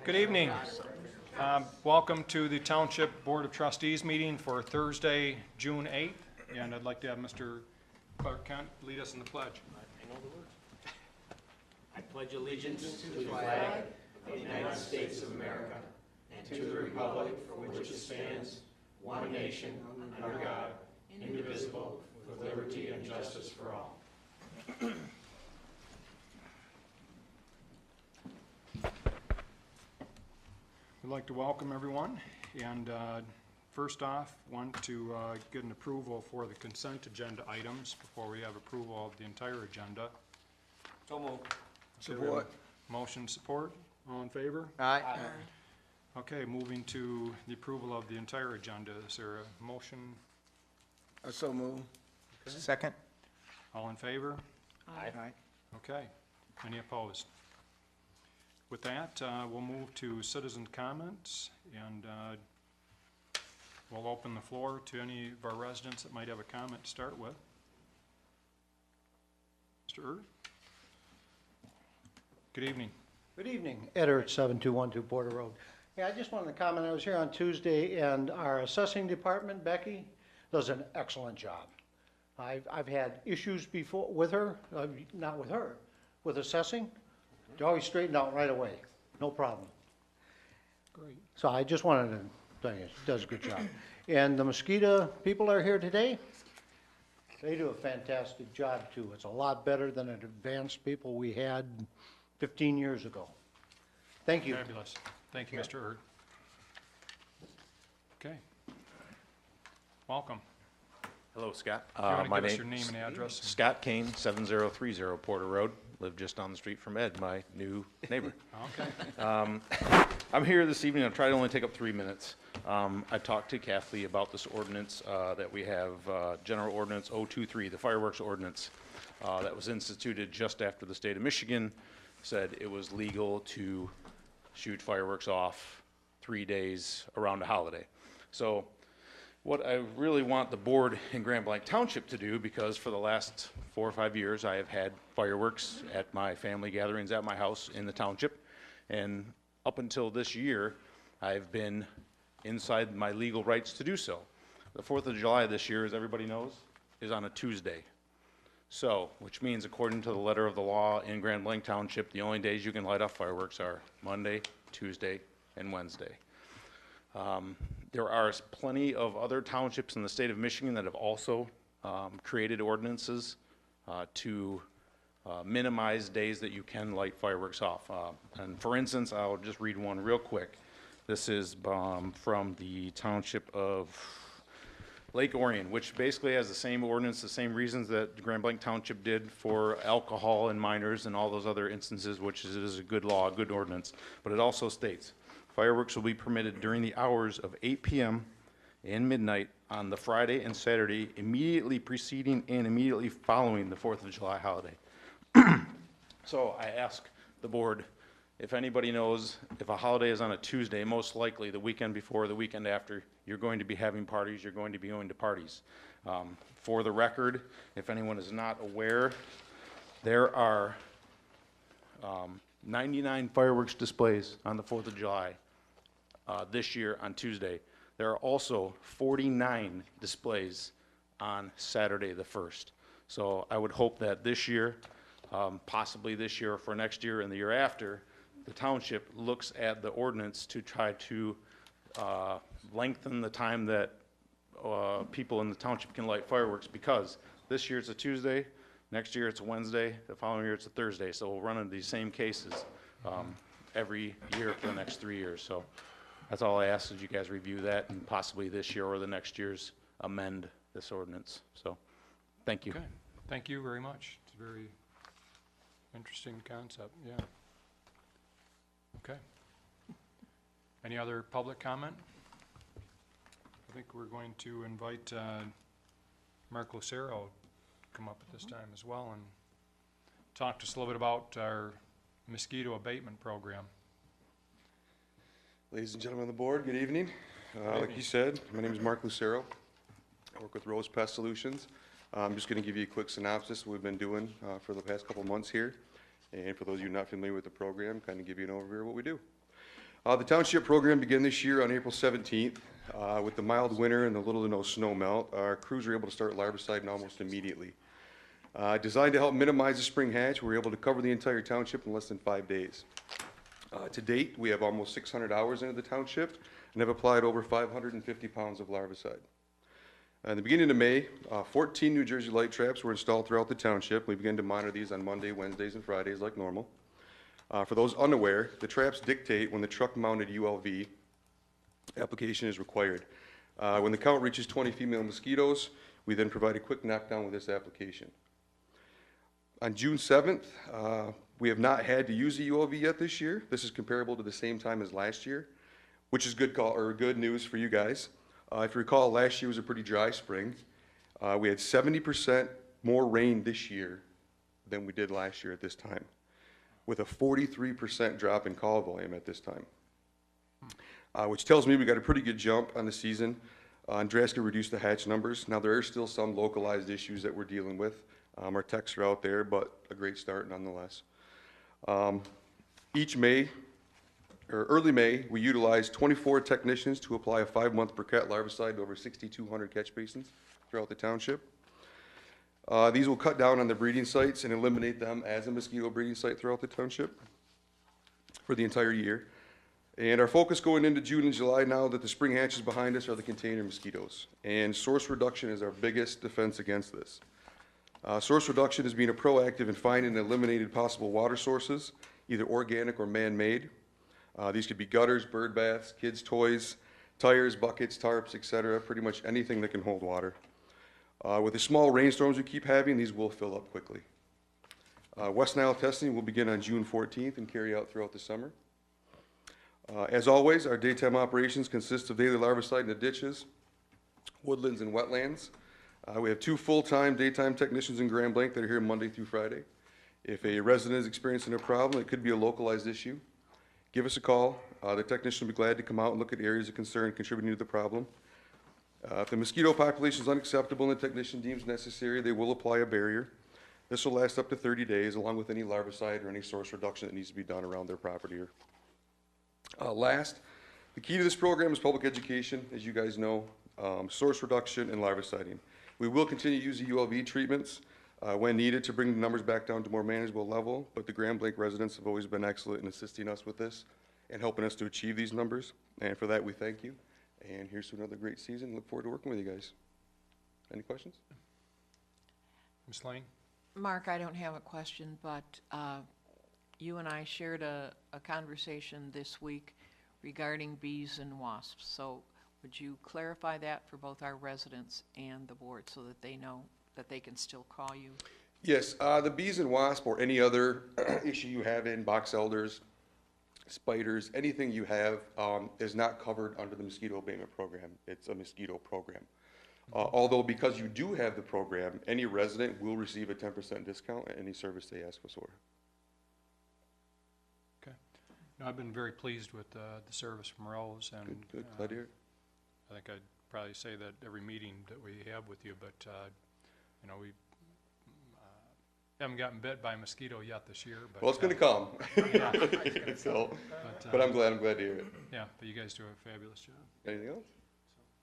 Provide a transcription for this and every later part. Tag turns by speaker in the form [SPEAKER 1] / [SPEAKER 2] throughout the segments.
[SPEAKER 1] Good evening. Welcome to the Township Board of Trustees meeting for Thursday, June 8th. And I'd like to have Mr. Clark Kent lead us in the pledge.
[SPEAKER 2] I know the words. I pledge allegiance to the flag of the United States of America and to the republic for which it stands, one nation, under God, indivisible, with liberty and justice for all.
[SPEAKER 1] We'd like to welcome everyone, and first off, want to get an approval for the consent agenda items before we have approval of the entire agenda.
[SPEAKER 2] So moved.
[SPEAKER 3] Support.
[SPEAKER 1] Motion support, all in favor?
[SPEAKER 3] Aye.
[SPEAKER 1] Okay, moving to the approval of the entire agenda, is there a motion?
[SPEAKER 3] So move.
[SPEAKER 1] Okay.
[SPEAKER 3] Second.
[SPEAKER 1] All in favor?
[SPEAKER 3] Aye.
[SPEAKER 1] Okay, any opposed? With that, we'll move to citizen comments, and we'll open the floor to any of our residents that might have a comment to start with. Mr. Erd? Good evening.
[SPEAKER 4] Good evening. Ed Ert, 7212 Border Road. Yeah, I just wanted to comment, I was here on Tuesday, and our assessing department, Becky, does an excellent job. I've had issues before with her, not with her, with assessing. They're always straightened out right away, no problem.
[SPEAKER 1] Great.
[SPEAKER 4] So I just wanted to tell you, she does a good job. And the mosquito people are here today. They do a fantastic job too. It's a lot better than the advanced people we had 15 years ago. Thank you.
[SPEAKER 1] Fabulous. Thank you, Mr. Erd. Okay. Welcome.
[SPEAKER 5] Hello, Scott.
[SPEAKER 1] If you want to give us your name and address.
[SPEAKER 5] Scott Kane, 7030 Porter Road. Live just down the street from Ed, my new neighbor.
[SPEAKER 1] Okay.
[SPEAKER 5] I'm here this evening. I'll try to only take up 3 minutes. I talked to Kathleen about this ordinance that we have, General Ordinance 023, the fireworks ordinance that was instituted just after the state of Michigan said it was legal to shoot fireworks off 3 days around a holiday. So what I really want the board in Grand Blanc Township to do, because for the last 4 or 5 years I have had fireworks at my family gatherings at my house in the township, and up until this year I've been inside my legal rights to do so. The 4th of July this year, as everybody knows, is on a Tuesday. So, which means according to the letter of the law in Grand Blanc Township, the only days you can light off fireworks are Monday, Tuesday, and Wednesday. There are plenty of other townships in the state of Michigan that have also created ordinances to minimize days that you can light fireworks off. And for instance, I'll just read one real quick. This is from the township of Lake Orion, which basically has the same ordinance, the same reasons that Grand Blanc Township did for alcohol and minors and all those other instances, which is a good law, a good ordinance. But it also states, fireworks will be permitted during the hours of 8 p.m. and midnight on the Friday and Saturday immediately preceding and immediately following the 4th of July holiday. So I ask the board, if anybody knows if a holiday is on a Tuesday, most likely the weekend before, the weekend after, you're going to be having parties, you're going to be going to parties. For the record, if anyone is not aware, there are 99 fireworks displays on the 4th of July this year on Tuesday. There are also 49 displays on Saturday the 1st. So I would hope that this year, possibly this year or for next year and the year after, the township looks at the ordinance to try to lengthen the time that people in the township can light fireworks, because this year it's a Tuesday, next year it's a Wednesday, the following year it's a Thursday. So we'll run into these same cases every year for the next 3 years. So that's all I ask, is you guys review that and possibly this year or the next year's amend this ordinance. So thank you.
[SPEAKER 1] Okay. Thank you very much. It's a very interesting concept, yeah. Okay. Any other public comment? I think we're going to invite Mark Lucero to come up at this time as well and talk to us a little bit about our mosquito abatement program.
[SPEAKER 6] Ladies and gentlemen of the board, good evening. Like you said, my name is Mark Lucero. I work with Rose Pest Solutions. I'm just going to give you a quick synopsis of what we've been doing for the past couple months here. And for those of you not familiar with the program, kind of give you an overview of what we do. The township program began this year on April 17th. With the mild winter and the little to no snow melt, our crews were able to start larvicide almost immediately. Designed to help minimize the spring hatch, we were able to cover the entire township in less than 5 days. To date, we have almost 600 hours into the township and have applied over 550 pounds of larvicide. In the beginning of May, 14 New Jersey light traps were installed throughout the township. We began to monitor these on Monday, Wednesdays, and Fridays like normal. For those unaware, the traps dictate when the truck-mounted ULV application is required. When the count reaches 20 female mosquitoes, we then provide a quick knockdown with this application. On June 7th, we have not had to use the ULV yet this year. This is comparable to the same time as last year, which is good news for you guys. If you recall, last year was a pretty dry spring. We had 70% more rain this year than we did last year at this time, with a 43% drop in call volume at this time, which tells me we got a pretty good jump on the season and drastically reduced the hatch numbers. Now, there are still some localized issues that we're dealing with. Our techs are out there, but a great start nonetheless. Early May, we utilized 24 technicians to apply a 5-month per cat larvicide to over 6,200 catch basins throughout the township. These will cut down on the breeding sites and eliminate them as a mosquito breeding site throughout the township for the entire year. And our focus going into June and July, now that the spring hatch is behind us, are the container mosquitoes. And source reduction is our biggest defense against this. Source reduction is being a proactive in finding and eliminating possible water sources, either organic or man-made. These could be gutters, bird baths, kids' toys, tires, buckets, tarps, etc., pretty much anything that can hold water. With the small rainstorms we keep having, these will fill up quickly. West Nile testing will begin on June 14th and carry out throughout the summer. As always, our daytime operations consist of daily larvicide in the ditches, woodlands, and wetlands. We have 2 full-time daytime technicians in Grand Blanc that are here Monday through Friday. If a resident is experiencing a problem, it could be a localized issue, give us a call. The technician will be glad to come out and look at areas of concern contributing to the problem. If the mosquito population is unacceptable and the technician deems necessary, they will apply a barrier. This will last up to 30 days, along with any larvicide or any source reduction that needs to be done around their property. Last, the key to this program is public education, as you guys know, source reduction and larviciding. We will continue to use the ULV treatments when needed to bring the numbers back down to a more manageable level, but the Grand Blanc residents have always been excellent in assisting us with this and helping us to achieve these numbers, and for that we thank you. And here's to another great season. Look forward to working with you guys. Any questions?
[SPEAKER 1] Ms. Lane?
[SPEAKER 7] Mark, I don't have a question, but you and I shared a conversation this week regarding bees and wasps. So would you clarify that for both our residents and the board so that they know that they can still call you?
[SPEAKER 6] Yes, the bees and wasp or any other issue you have in box elders, spiders, anything you have is not covered under the mosquito abatement program. It's a mosquito program. Although because you do have the program, any resident will receive a 10% discount at any service they ask us for.
[SPEAKER 1] Okay. No, I've been very pleased with the service from Rose, and
[SPEAKER 6] Good, glad to hear it.
[SPEAKER 1] I think I'd probably say that every meeting that we have with you, but you know, we haven't gotten bit by a mosquito yet this year. But,
[SPEAKER 6] Well, it's going to come.
[SPEAKER 1] Yeah,
[SPEAKER 6] So,
[SPEAKER 1] but,
[SPEAKER 6] but I'm glad to hear it.
[SPEAKER 1] yeah, but you guys do a fabulous job.
[SPEAKER 6] Anything else?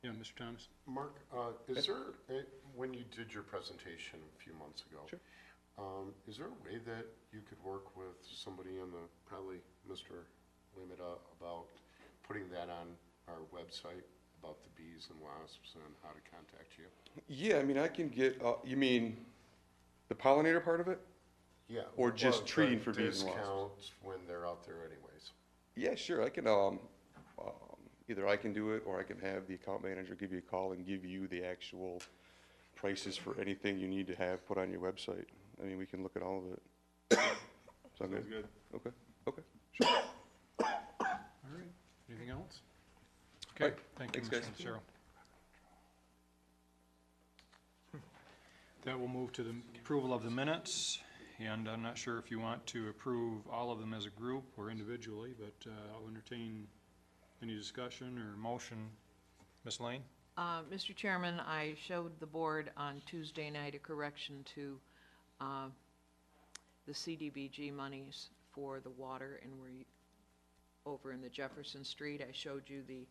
[SPEAKER 1] Yeah, Mr. Thomas?
[SPEAKER 8] Mark, is there, when you did your presentation a few months ago,
[SPEAKER 6] Sure.
[SPEAKER 8] Is there a way that you could work with somebody in the, probably Mr. Limita, about putting that on our website, about the bees and wasps and how to contact you?
[SPEAKER 6] Yeah, I mean, I can get, you mean the pollinator part of it?
[SPEAKER 8] Yeah.
[SPEAKER 6] Or just
[SPEAKER 8] well,
[SPEAKER 6] treating
[SPEAKER 8] the
[SPEAKER 6] for bees and wasps?
[SPEAKER 8] Discounts when they're out there anyways.
[SPEAKER 6] Yeah, sure, I can, either I can do it, or I can have the account manager give you a call and give you the actual prices for anything you need to have put on your website. I mean, we can look at all of it. Sound good? Okay, okay, sure.
[SPEAKER 1] All right. Anything else? Okay,
[SPEAKER 6] Right.
[SPEAKER 1] thank you,
[SPEAKER 6] Thanks,
[SPEAKER 1] Mr.
[SPEAKER 6] guys.
[SPEAKER 1] Lucero. That will move to the approval of the minutes, and I'm not sure if you want to approve all of them as a group or individually, but I'll entertain any discussion or motion. Ms. Lane?
[SPEAKER 7] Mr. Chairman, I showed the board on Tuesday night a correction to the CDBG monies for the water, and we're over in the Jefferson Street. I showed you the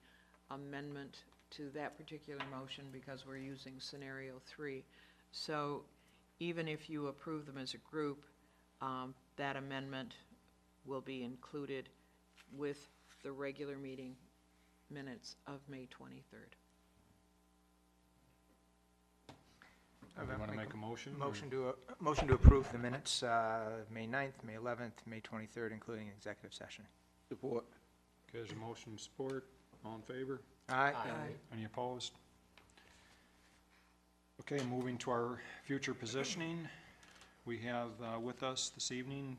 [SPEAKER 7] amendment to that particular motion because we're using scenario 3. So even if you approve them as a group, that amendment will be included with the regular meeting minutes of May 23rd.
[SPEAKER 1] You want to make a motion? or-
[SPEAKER 9] Motion to approve the minutes, May 9th, May 11th, May 23rd, including executive session.
[SPEAKER 3] Support.
[SPEAKER 1] Okay, there's a motion and support. All in favor?
[SPEAKER 9] Aye.
[SPEAKER 1] Any opposed? Okay, moving to our future positioning. We have with us this evening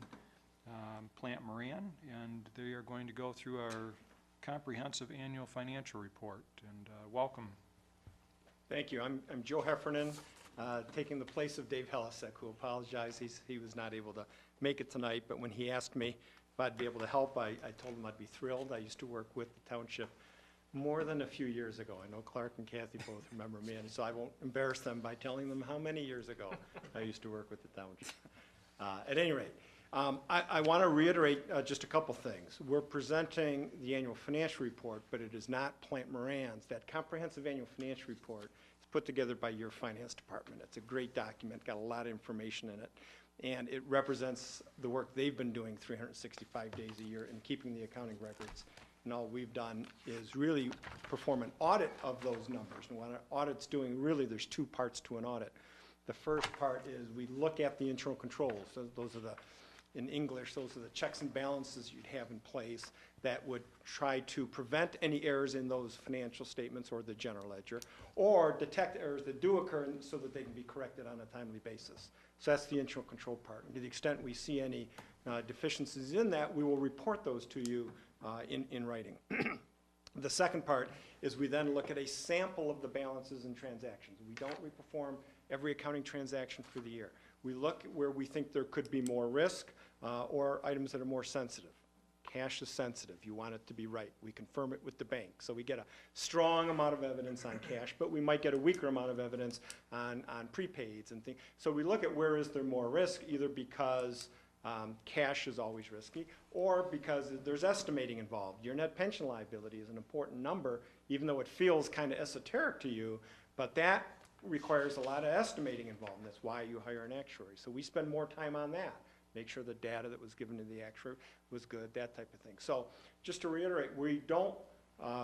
[SPEAKER 1] Plant Moran, and they are going to go through our comprehensive annual financial report. And welcome.
[SPEAKER 10] Thank you. I'm Joe Heffernan, taking the place of Dave Helisek, who apologized. He was not able to make it tonight, but when he asked me if I'd be able to help, I told him I'd be thrilled. I used to work with the township more than a few years ago. I know Clark and Kathy both remember me, and so I won't embarrass them by telling them how many years ago I used to work with the township. At any rate, I want to reiterate just a couple things. We're presenting the annual financial report, but it is not Plant Moran's. That comprehensive annual financial report is put together by your finance department. It's a great document, got a lot of information in it, and it represents the work they've been doing 365 days a year in keeping the accounting records. And all we've done is really perform an audit of those numbers. And what an audit's doing, really, there's two parts to an audit. The first part is we look at the internal controls. So those are in English, those are the checks and balances you'd have in place that would try to prevent any errors in those financial statements or the general ledger, or detect errors that do occur so that they can be corrected on a timely basis. So that's the internal control part. And to the extent we see any deficiencies in that, we will report those to you in writing. The second part is we then look at a sample of the balances and transactions. We don't reperform every accounting transaction for the year. We look where we think there could be more risk or items that are more sensitive. Cash is sensitive. You want it to be right. We confirm it with the bank. So we get a strong amount of evidence on cash, but we might get a weaker amount of evidence on prepaids and things. So we look at where is there more risk, either because cash is always risky, or because there's estimating involved. Your net pension liability is an important number, even though it feels kind of esoteric to you, but that requires a lot of estimating involved, and that's why you hire an actuary. So we spend more time on that, make sure the data that was given to the actuary was good, that type of thing. So just to reiterate, we don't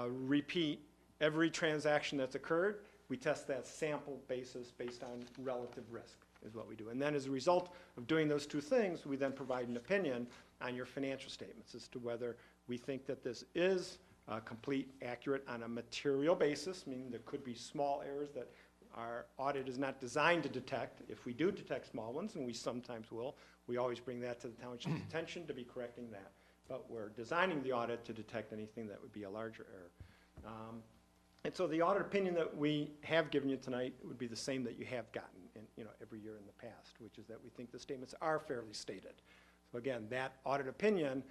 [SPEAKER 10] repeat every transaction that's occurred. We test that sample basis based on relative risk is what we do. And then as a result of doing those two things, we then provide an opinion on your financial statements as to whether we think that this is complete, accurate on a material basis, meaning there could be small errors that our audit is not designed to detect. If we do detect small ones, and we sometimes will, we always bring that to the township's attention to be correcting that. But we're designing the audit to detect anything that would be a larger error. And so the audit opinion that we have given you tonight would be the same that you have gotten every year in the past, which is that we think the statements are fairly stated. So again, that audit opinion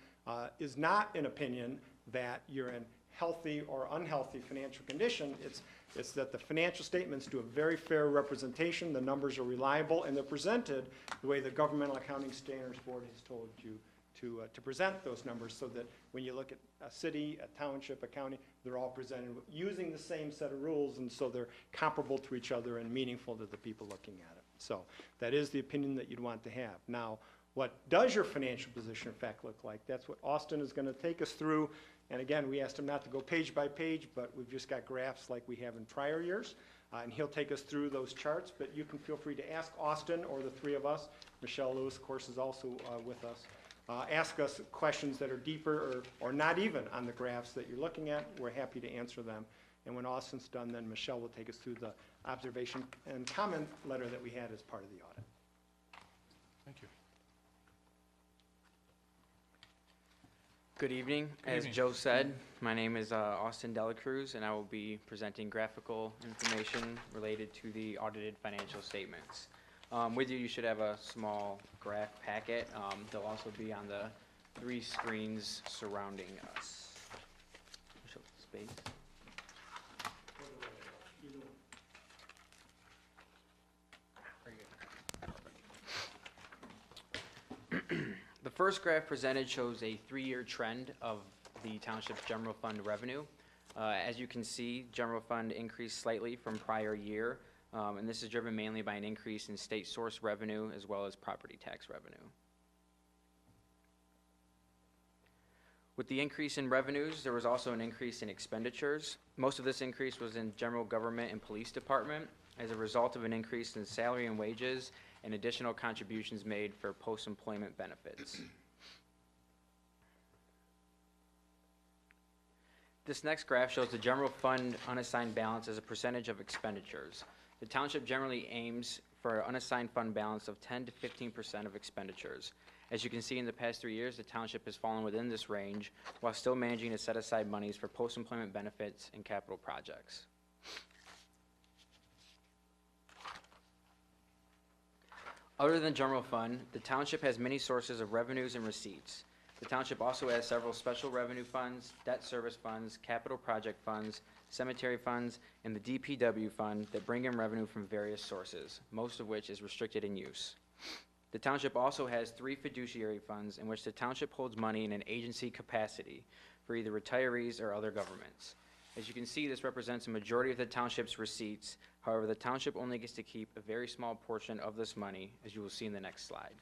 [SPEAKER 10] is not an opinion that you're in healthy or unhealthy financial condition. It's that the financial statements do a very fair representation, the numbers are reliable, and they're presented the way the Governmental Accounting Standards Board has told you to present those numbers, so that when you look at a city, a township, a county, they're all presented using the same set of rules, and so they're comparable to each other and meaningful to the people looking at it. So that is the opinion that you'd want to have. Now, what does your financial position in fact look like? That's what Austin is going to take us through. And again, we asked him not to go page by page, but we've just got graphs like we have in prior years. And he'll take us through those charts, but you can feel free to ask Austin or the three of us. Michelle Lewis, of course, is also with us. Ask us questions that are deeper or not even on the graphs that you're looking at. We're happy to answer them. And when Austin's done, then Michelle will take us through the observation and comment letter that we had as part of the audit.
[SPEAKER 1] Thank you.
[SPEAKER 11] Good evening. As Joe said, my name is Austin Delacruz, and I will be presenting graphical information related to the audited financial statements. With you, you should have a small graph packet. They'll also be on the 3 screens surrounding us. Show space. The first graph presented shows a 3-year trend of the township's general fund revenue. As you can see, general fund increased slightly from prior year, and this is driven mainly by an increase in state source revenue as well as property tax revenue. With the increase in revenues, there was also an increase in expenditures. Most of this increase was in general government and police department as a result of an increase in salary and wages and additional contributions made for post-employment benefits. This next graph shows the general fund unassigned balance as a percentage of expenditures. The township generally aims for an unassigned fund balance of 10 to 15% of expenditures. As you can see, in the past 3 years, the township has fallen within this range while still managing to set aside monies for post-employment benefits and capital projects. Other than general fund, the township has many sources of revenues and receipts. The township also has several special revenue funds, debt service funds, capital project funds, cemetery funds, and the DPW fund that bring in revenue from various sources, most of which is restricted in use. The township also has 3 fiduciary funds in which the township holds money in an agency capacity for either retirees or other governments. As you can see, this represents a majority of the township's receipts. However, the township only gets to keep a very small portion of this money, as you will see in the next slide.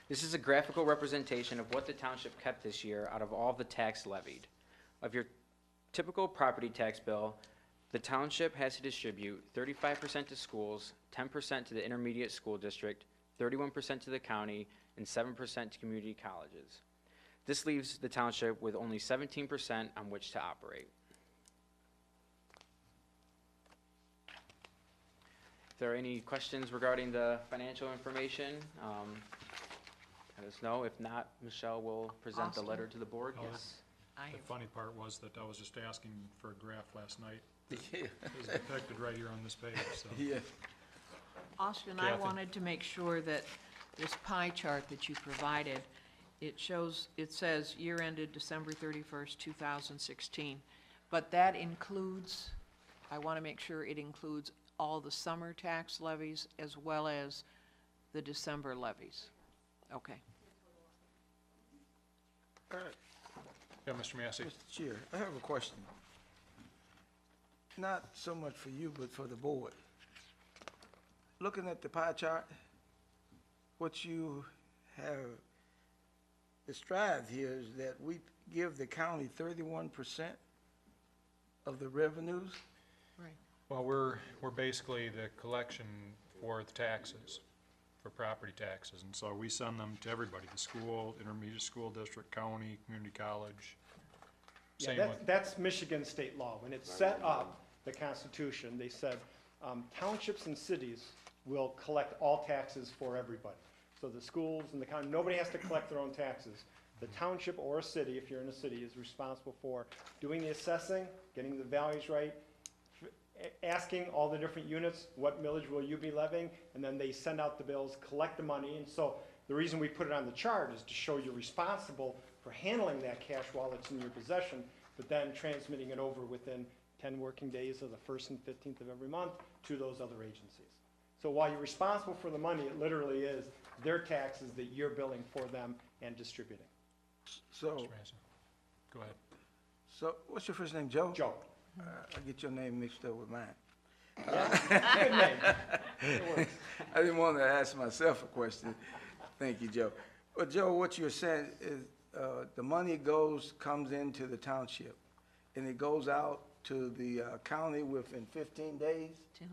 [SPEAKER 11] This is a graphical representation of what the township kept this year out of all of the tax levied. Of your typical property tax bill, the township has to distribute 35% to schools, 10% to the intermediate school district, 31% to the county, and 7% to community colleges. This leaves the township with only 17% on which to operate. If there are any questions regarding the financial information, let us know. If not, Michelle will present the
[SPEAKER 7] Austin?
[SPEAKER 11] letter to the board.
[SPEAKER 1] Oh,
[SPEAKER 11] Yes.
[SPEAKER 1] The funny part was that I was just asking for a graph last night.
[SPEAKER 3] Yeah.
[SPEAKER 1] It was depicted right here on this page, so.
[SPEAKER 3] Yeah.
[SPEAKER 7] Austin, I
[SPEAKER 1] Kathy?
[SPEAKER 7] wanted to make sure that this pie chart that you provided, it says year ended December 31st, 2016, but that includes, I want to make sure it includes all the summer tax levies as well as the December levies. Okay.
[SPEAKER 1] Yeah, Mr. Massey.
[SPEAKER 3] Mr. Chair, I have a question. Not so much for you, but for the board. Looking at the pie chart, what you have described here is that we give the county 31% of the revenues.
[SPEAKER 7] Right.
[SPEAKER 1] Well, we're basically the collection for the taxes, for property taxes, and so we send them to everybody, the school, intermediate school district, county, community college.
[SPEAKER 10] Yeah,
[SPEAKER 1] Same
[SPEAKER 10] that's,
[SPEAKER 1] with,
[SPEAKER 10] that's Michigan state law. When it set up the Constitution, they said townships and cities will collect all taxes for everybody. So the schools and the county, nobody has to collect their own taxes. The township or a city, if you're in a city, is responsible for doing the assessing, getting the values right, asking all the different units, what millage will you be levying, and then they send out the bills, collect the money. And so the reason we put it on the chart is to show you're responsible for handling that cash while it's in your possession, but then transmitting it over within 10 working days of the 1st and 15th of every month to those other agencies. So while you're responsible for the money, it literally is their taxes that you're billing for them and distributing.
[SPEAKER 3] So,
[SPEAKER 1] Mr. Massey. Go ahead.
[SPEAKER 3] so what's your first name, Joe?
[SPEAKER 10] Joe.
[SPEAKER 3] I get your name mixed up with mine.
[SPEAKER 10] Good name. It works.
[SPEAKER 3] I didn't want to ask myself a question. Thank you, Joe. But Joe, what you're saying is the money comes into the township, and it goes out to the county within 15 days?
[SPEAKER 7] Tim?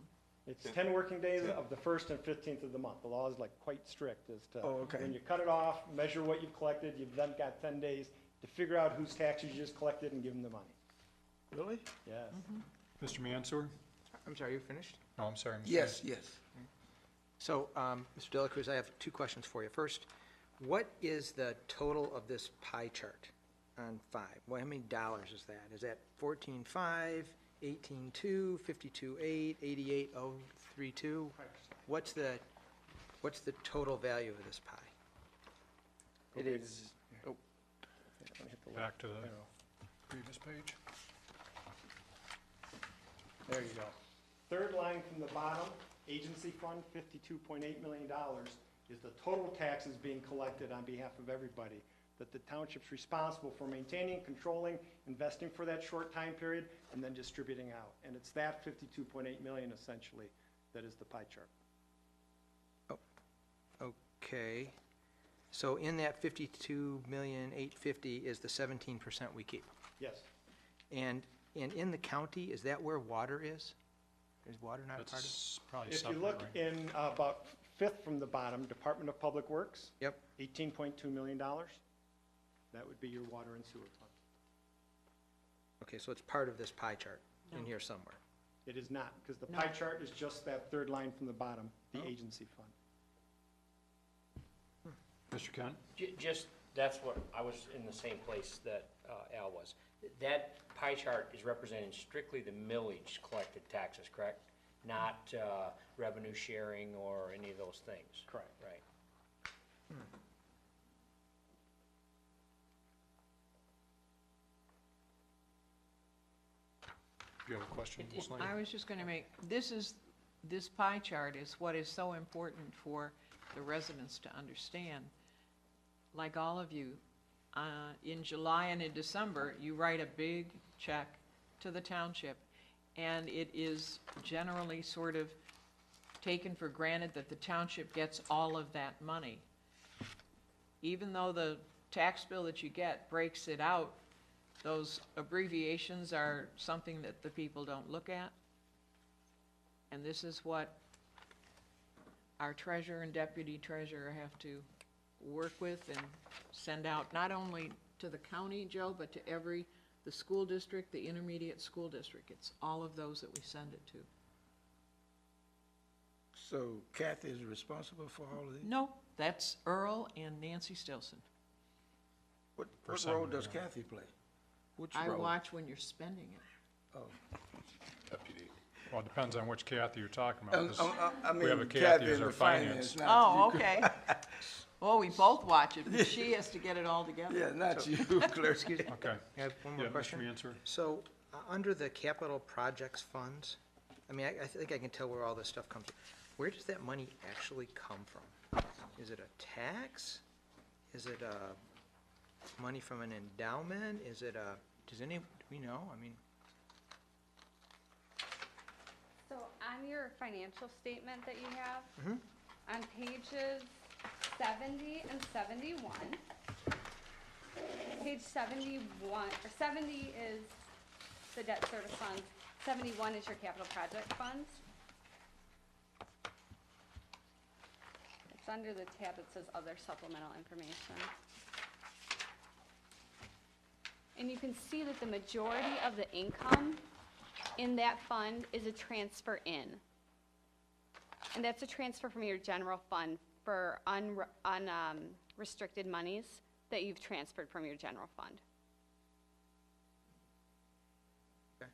[SPEAKER 10] It's 10 working days of the 1st and 15th of the month. The law is like quite strict as to
[SPEAKER 3] Oh, okay.
[SPEAKER 10] when you cut it off, measure what you've collected, you've then got 10 days to figure out whose taxes you just collected and give them the money.
[SPEAKER 3] Really?
[SPEAKER 10] Yes.
[SPEAKER 1] Mr. Mansour?
[SPEAKER 9] I'm sorry, you finished?
[SPEAKER 1] No, I'm sorry, Mr.
[SPEAKER 3] Yes,
[SPEAKER 1] Massey.
[SPEAKER 3] yes.
[SPEAKER 9] So, Mr. Dela Cruz, I have 2 questions for you. First, what is the total of this pie chart on 5? Well, how many dollars is that? Is that 14.5, 18.2, 52.8, 88.032? What's the total value of this pie?
[SPEAKER 11] It is,
[SPEAKER 10] Let me hit the left
[SPEAKER 1] Back to the
[SPEAKER 10] arrow.
[SPEAKER 1] previous page.
[SPEAKER 10] There you go. Third line from the bottom, agency fund, $52.8 million. is the total taxes being collected on behalf of everybody, that the township's responsible for maintaining, controlling, investing for that short time period, and then distributing out. And it's that 52.8 million essentially that is the pie chart.
[SPEAKER 9] Okay, so in that 52,850,000 is the 17% we keep.
[SPEAKER 10] Yes.
[SPEAKER 9] And in the county, is that where water is? Is water not a part of it?
[SPEAKER 1] That's probably
[SPEAKER 10] If
[SPEAKER 1] separate,
[SPEAKER 10] you look
[SPEAKER 1] right?
[SPEAKER 10] in about fifth from the bottom, Department of Public Works,
[SPEAKER 9] Yep.
[SPEAKER 10] $18.2 million. That would be your water and sewer fund.
[SPEAKER 9] Okay, so it's part of this pie chart in here somewhere.
[SPEAKER 10] It is not, because the
[SPEAKER 7] No.
[SPEAKER 10] pie chart is just that third line from the bottom, the agency fund.
[SPEAKER 1] Mr. Kent?
[SPEAKER 2] Just, that's what, I was in the same place that Al was. That pie chart is representing strictly the millage collected taxes, correct? Not revenue sharing or any of those things?
[SPEAKER 10] Correct.
[SPEAKER 2] Right.
[SPEAKER 1] Do you have a question, Ms. Lane?
[SPEAKER 7] I was just gonna make, this pie chart is what is so important for the residents to understand. Like all of you, in July and in December, you write a big check to the township, and it is generally sort of taken for granted that the township gets all of that money. Even though the tax bill that you get breaks it out, those abbreviations are something that the people don't look at. And this is what our treasurer and deputy treasurer have to work with and send out, not only to the county, Joe, but to the school district, the intermediate school district. It's all of those that we send it to.
[SPEAKER 3] So Kathy is responsible for all of these?
[SPEAKER 7] No, that's Earl and Nancy Stilson.
[SPEAKER 3] What
[SPEAKER 1] some
[SPEAKER 3] role
[SPEAKER 1] of
[SPEAKER 3] does
[SPEAKER 1] them.
[SPEAKER 3] Kathy play? Which
[SPEAKER 7] I
[SPEAKER 3] role?
[SPEAKER 7] watch when you're spending it.
[SPEAKER 3] Oh.
[SPEAKER 8] Deputy.
[SPEAKER 1] Well, it depends on which Kathy you're talking about. 'cause
[SPEAKER 3] I
[SPEAKER 1] we have a
[SPEAKER 3] mean,
[SPEAKER 1] Kathy as
[SPEAKER 3] in
[SPEAKER 1] our
[SPEAKER 3] the
[SPEAKER 1] finance.
[SPEAKER 3] not
[SPEAKER 7] Oh,
[SPEAKER 3] you.
[SPEAKER 7] okay. Well, we both watch it, but she has to get it all together.
[SPEAKER 3] Yeah, not you, clerk.
[SPEAKER 9] Excuse me,
[SPEAKER 1] Okay.
[SPEAKER 9] I have one more
[SPEAKER 1] Yeah, Mr.
[SPEAKER 9] question.
[SPEAKER 1] Mansur?
[SPEAKER 9] So, under the capital projects funds, I mean, I think I can tell where all this stuff comes from. Where does that money actually come from? Is it a tax? Is it money from an endowment? Is it do we know? I mean,
[SPEAKER 12] So on your financial statement that you have,
[SPEAKER 9] Mhm.
[SPEAKER 12] on pages 70 and 71, page 71, or 70 is the debt service funds, 71 is your capital project funds. It's under the tab that says other supplemental information. And you can see that the majority of the income in that fund is a transfer in. And that's a transfer from your general fund for unrestricted monies that you've transferred from your general fund.
[SPEAKER 9] okay.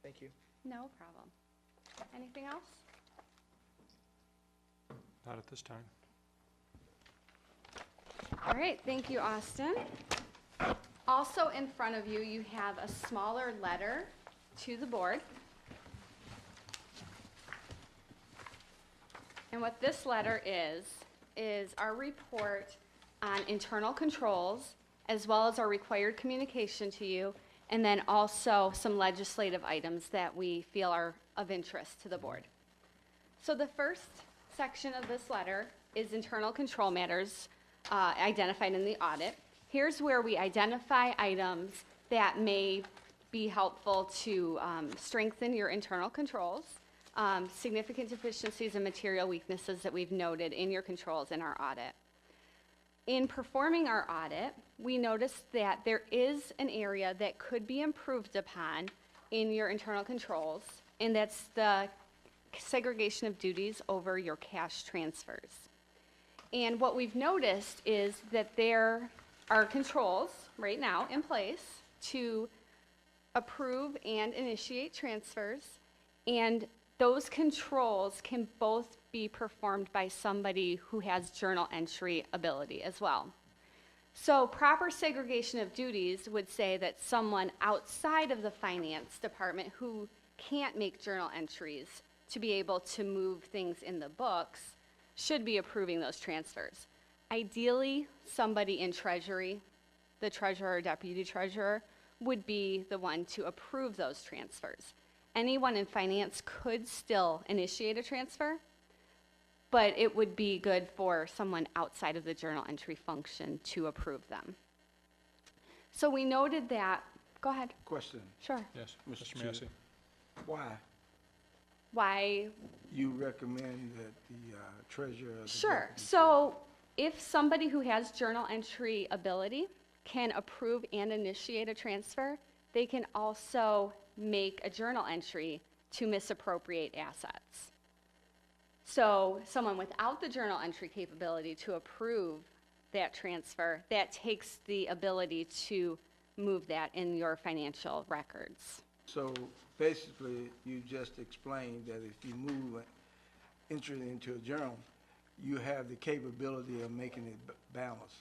[SPEAKER 9] Thank you.
[SPEAKER 12] No problem. Anything else?
[SPEAKER 1] Not at this time.
[SPEAKER 12] All right, thank you, Austin. Also in front of you, you have a smaller letter to the board. And what this letter is our report on internal controls, as well as our required communication to you, and then also some legislative items that we feel are of interest to the board. So the first section of this letter is internal control matters identified in the audit. Here's where we identify items that may be helpful to strengthen your internal controls, significant deficiencies and material weaknesses that we've noted in your controls in our audit. In performing our audit, we noticed that there is an area that could be improved upon in your internal controls, and that's the segregation of duties over your cash transfers. And what we've noticed is that there are controls right now in place to approve and initiate transfers, and those controls can both be performed by somebody who has journal entry ability as well. So proper segregation of duties would say that someone outside of the finance department who can't make journal entries to be able to move things in the books should be approving those transfers. Ideally, somebody in Treasury, the treasurer or deputy treasurer, would be the one to approve those transfers. Anyone in finance could still initiate a transfer, but it would be good for someone outside of the journal entry function to approve them. So we noted that, go ahead,
[SPEAKER 3] Question,
[SPEAKER 12] sure.
[SPEAKER 1] Yes,
[SPEAKER 3] Mr.
[SPEAKER 1] Mr. Massey.
[SPEAKER 3] why
[SPEAKER 12] Why?
[SPEAKER 3] you recommend that the treasurer? of the
[SPEAKER 12] Sure,
[SPEAKER 3] deputy
[SPEAKER 12] so if somebody who has journal entry ability can approve and initiate a transfer, they can also make a journal entry to misappropriate assets. So someone without the journal entry capability to approve that transfer, that takes the ability to move that in your financial records.
[SPEAKER 3] So basically, you just explained that if you move entry into a journal, you have the capability of making it balance.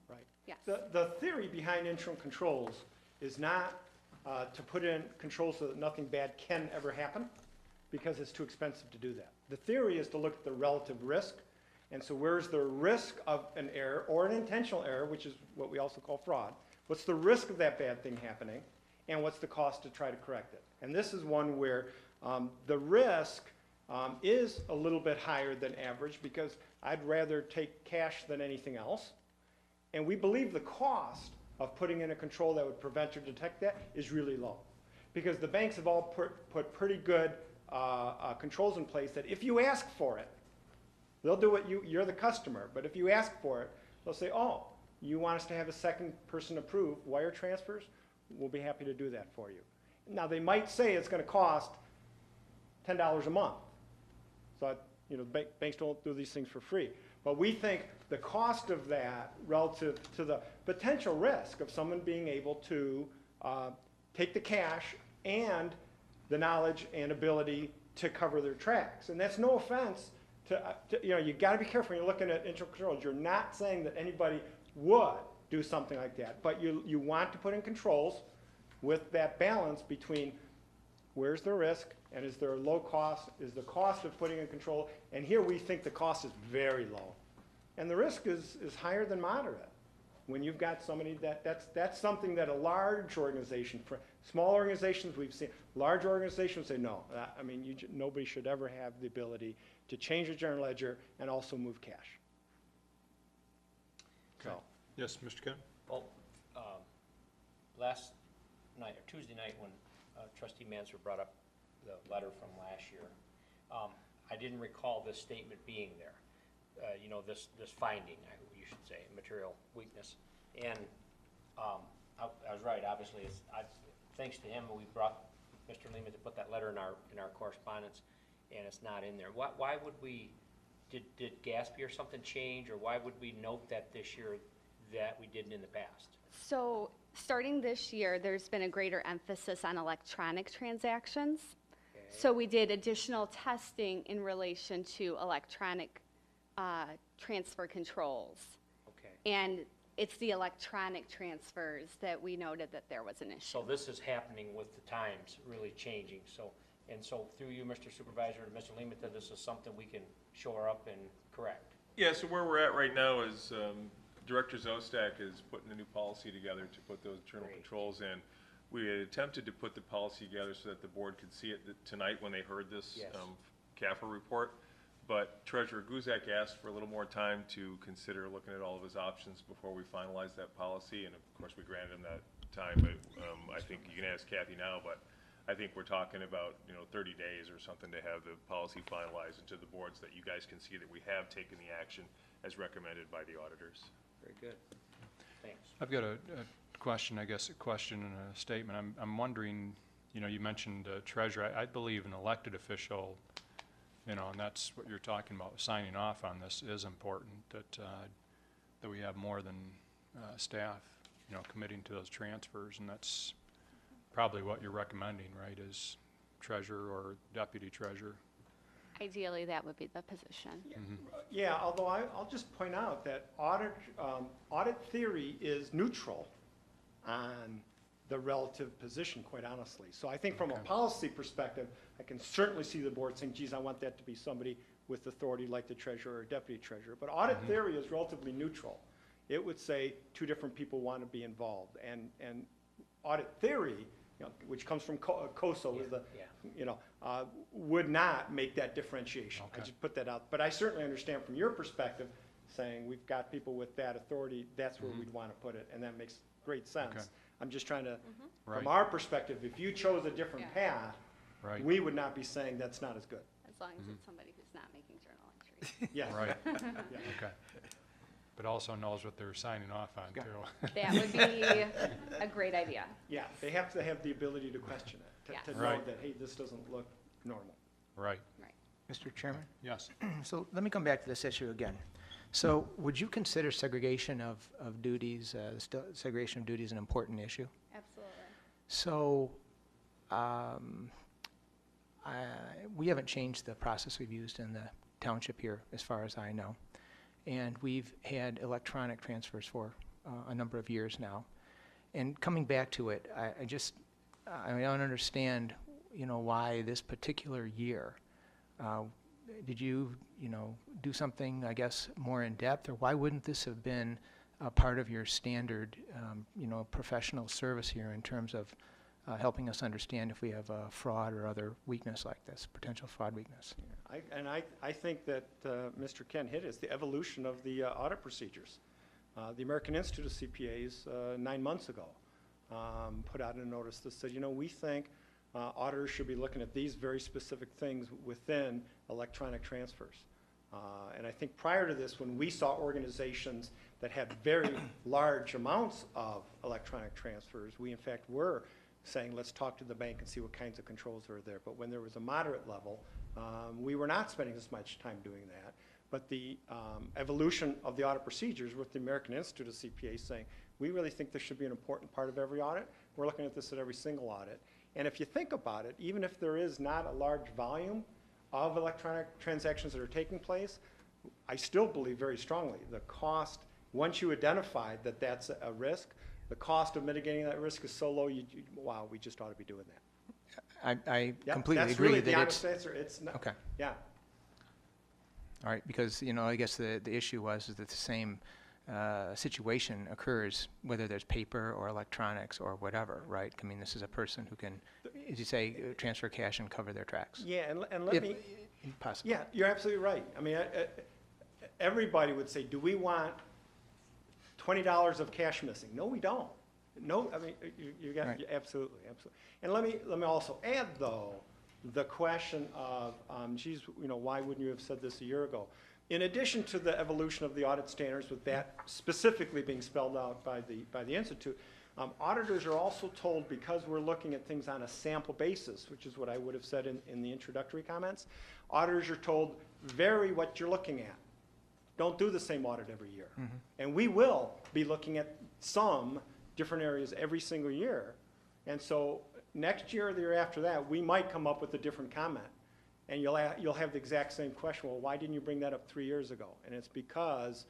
[SPEAKER 4] Right.
[SPEAKER 12] Yes.
[SPEAKER 10] The theory behind internal controls is not to put in controls so that nothing bad can ever happen, because it's too expensive to do that. The theory is to look at the relative risk, and so where's the risk of an error or an intentional error, which is what we also call fraud. What's the risk of that bad thing happening, and what's the cost to try to correct it? And this is one where the risk is a little bit higher than average, because I'd rather take cash than anything else. And we believe the cost of putting in a control that would prevent or detect that is really low. Because the banks have all put pretty good controls in place that if you ask for it, they'll do it, you're the customer, but if you ask for it, they'll say, oh, you want us to have a second person approve wire transfers? We'll be happy to do that for you. Now, they might say it's gonna cost $10 a month. So, banks don't do these things for free. But we think the cost of that relative to the potential risk of someone being able to take the cash and the knowledge and ability to cover their tracks. And that's no offense to you gotta be careful when you're looking at internal controls. You're not saying that anybody would do something like that, but you want to put in controls with that balance between where's the risk and is there a low cost, is the cost of putting in control, and here we think the cost is very low. And the risk is higher than moderate. When you've got somebody that's something that a large organization, for small organizations we've seen, large organizations say no. Nobody should ever have the ability to change a general ledger and also move cash. So.
[SPEAKER 1] Yes, Mr. Kemp?
[SPEAKER 2] Well, last night, or Tuesday night, when trustee Mansur brought up the letter from last year, I didn't recall this statement being there. This finding, you should say, material weakness. And I was right, obviously, thanks to him, we brought Mr. Lehman to put that letter in our correspondence, and it's not in there. Why would we, did Gatsby or something change, or why would we note that this year that we didn't in the past?
[SPEAKER 12] So starting this year, there's been a greater emphasis on electronic transactions.
[SPEAKER 2] Okay.
[SPEAKER 12] So we did additional testing in relation to electronic transfer controls.
[SPEAKER 2] Okay.
[SPEAKER 12] And it's the electronic transfers that we noted that there was an issue.
[SPEAKER 2] So this is happening with the times really changing. So through you, Mr. Supervisor, and Mr. Lehman, this is something we can shore up and correct.
[SPEAKER 13] Yeah, so where we're at right now is Director Zostak is putting a new policy together to put those internal controls in. We had attempted to put the policy together so that the board could see it tonight when they heard this
[SPEAKER 2] Yes.
[SPEAKER 13] CAFR report. But Treasurer Guzak asked for a little more time to consider looking at all of his options before we finalize that policy. And of course, we granted him that time, but I think you can ask Kathy now, but I think we're talking about, 30 days or something to have the policy finalized into the board so that you guys can see that we have taken the action as recommended by the auditors.
[SPEAKER 2] Very good. Thanks.
[SPEAKER 1] I've got a question, I guess, a question and a statement. I'm wondering, you mentioned treasurer. I believe an elected official, and that's what you're talking about, signing off on this is important, that we have more than staff, committing to those transfers, and that's probably what you're recommending, right, is treasurer or deputy treasurer?
[SPEAKER 12] Ideally, that would be the position.
[SPEAKER 10] Yeah, although I'll just point out that audit theory is neutral on the relative position, quite honestly. So I think from a policy perspective, I can certainly see the board saying, geez, I want that to be somebody with authority like the treasurer or deputy treasurer. But audit theory is relatively neutral. It would say two different people want to be involved. And audit theory, which comes from COSO, is the, would not make that differentiation. I just put that out. But I certainly understand from your perspective, saying we've got people with that authority, that's where we'd want to put it, and that makes great sense.
[SPEAKER 1] Okay.
[SPEAKER 10] I'm just trying to,
[SPEAKER 1] Right.
[SPEAKER 10] from our perspective, if you chose a different path,
[SPEAKER 1] Right.
[SPEAKER 10] we would not be saying that's not as good.
[SPEAKER 12] As long as it's somebody who's not making journal entries.
[SPEAKER 10] Yes.
[SPEAKER 1] Right,
[SPEAKER 10] Yeah.
[SPEAKER 1] okay. But also knows what they're signing off on, too.
[SPEAKER 12] That would be a great idea.
[SPEAKER 10] Yeah, they have to have the ability to question it,
[SPEAKER 12] Yes.
[SPEAKER 10] to know
[SPEAKER 1] Right.
[SPEAKER 10] that, hey, this doesn't look normal.
[SPEAKER 1] Right,
[SPEAKER 9] Mr. Chairman?
[SPEAKER 1] yes.
[SPEAKER 9] So let me come back to this issue again. So would you consider segregation of duties, segregation of duties an important issue?
[SPEAKER 12] Absolutely.
[SPEAKER 9] So we haven't changed the process we've used in the township here, as far as I know. And we've had electronic transfers for a number of years now. And coming back to it, I don't understand, why this particular year. Did you, do something, I guess, more in depth, or why wouldn't this have been a part of your standard, professional service here in terms of helping us understand if we have a fraud or other weakness like this, potential fraud weakness?
[SPEAKER 10] I think that Mr. Ken hit is the evolution of the audit procedures. The American Institute of CPAs 9 months ago put out a notice that said, we think auditors should be looking at these very specific things within electronic transfers. And I think prior to this, when we saw organizations that had very large amounts of electronic transfers, we in fact were saying, let's talk to the bank and see what kinds of controls are there. But when there was a moderate level, we were not spending as much time doing that. But the evolution of the audit procedures with the American Institute of CPAs saying, we really think this should be an important part of every audit. We're looking at this at every single audit. And if you think about it, even if there is not a large volume of electronic transactions that are taking place, I still believe very strongly the cost, once you identify that that's a risk, the cost of mitigating that risk is so low, wow, we just ought to be doing that.
[SPEAKER 9] I
[SPEAKER 10] Yeah,
[SPEAKER 9] completely
[SPEAKER 10] that's
[SPEAKER 9] agree
[SPEAKER 10] really
[SPEAKER 9] that
[SPEAKER 10] the
[SPEAKER 9] it's,
[SPEAKER 10] honest answer. It's not,
[SPEAKER 9] okay.
[SPEAKER 10] yeah.
[SPEAKER 9] All right, because, I guess the issue was that the same situation occurs whether there's paper or electronics or whatever, right? I mean, this is a person who can, as you say, transfer cash and cover their tracks.
[SPEAKER 10] Yeah, and let me,
[SPEAKER 9] Possibly.
[SPEAKER 10] yeah, you're absolutely right. I mean, everybody would say, do we want $20 of cash missing? No, we don't. No, I mean, you got,
[SPEAKER 9] Right.
[SPEAKER 10] absolutely, absolutely. And let me also add, though, the question of, geez, why wouldn't you have said this a year ago? In addition to the evolution of the audit standards, with that specifically being spelled out by the Institute, auditors are also told, because we're looking at things on a sample basis, which is what I would have said in the introductory comments, auditors are told, vary what you're looking at. Don't do the same audit every year.
[SPEAKER 9] Mm-hmm.
[SPEAKER 10] And we will be looking at some different areas every single year. And so next year or the year after that, we might come up with a different comment. And you'll have the exact same question, well, why didn't you bring that up 3 years ago? And it's because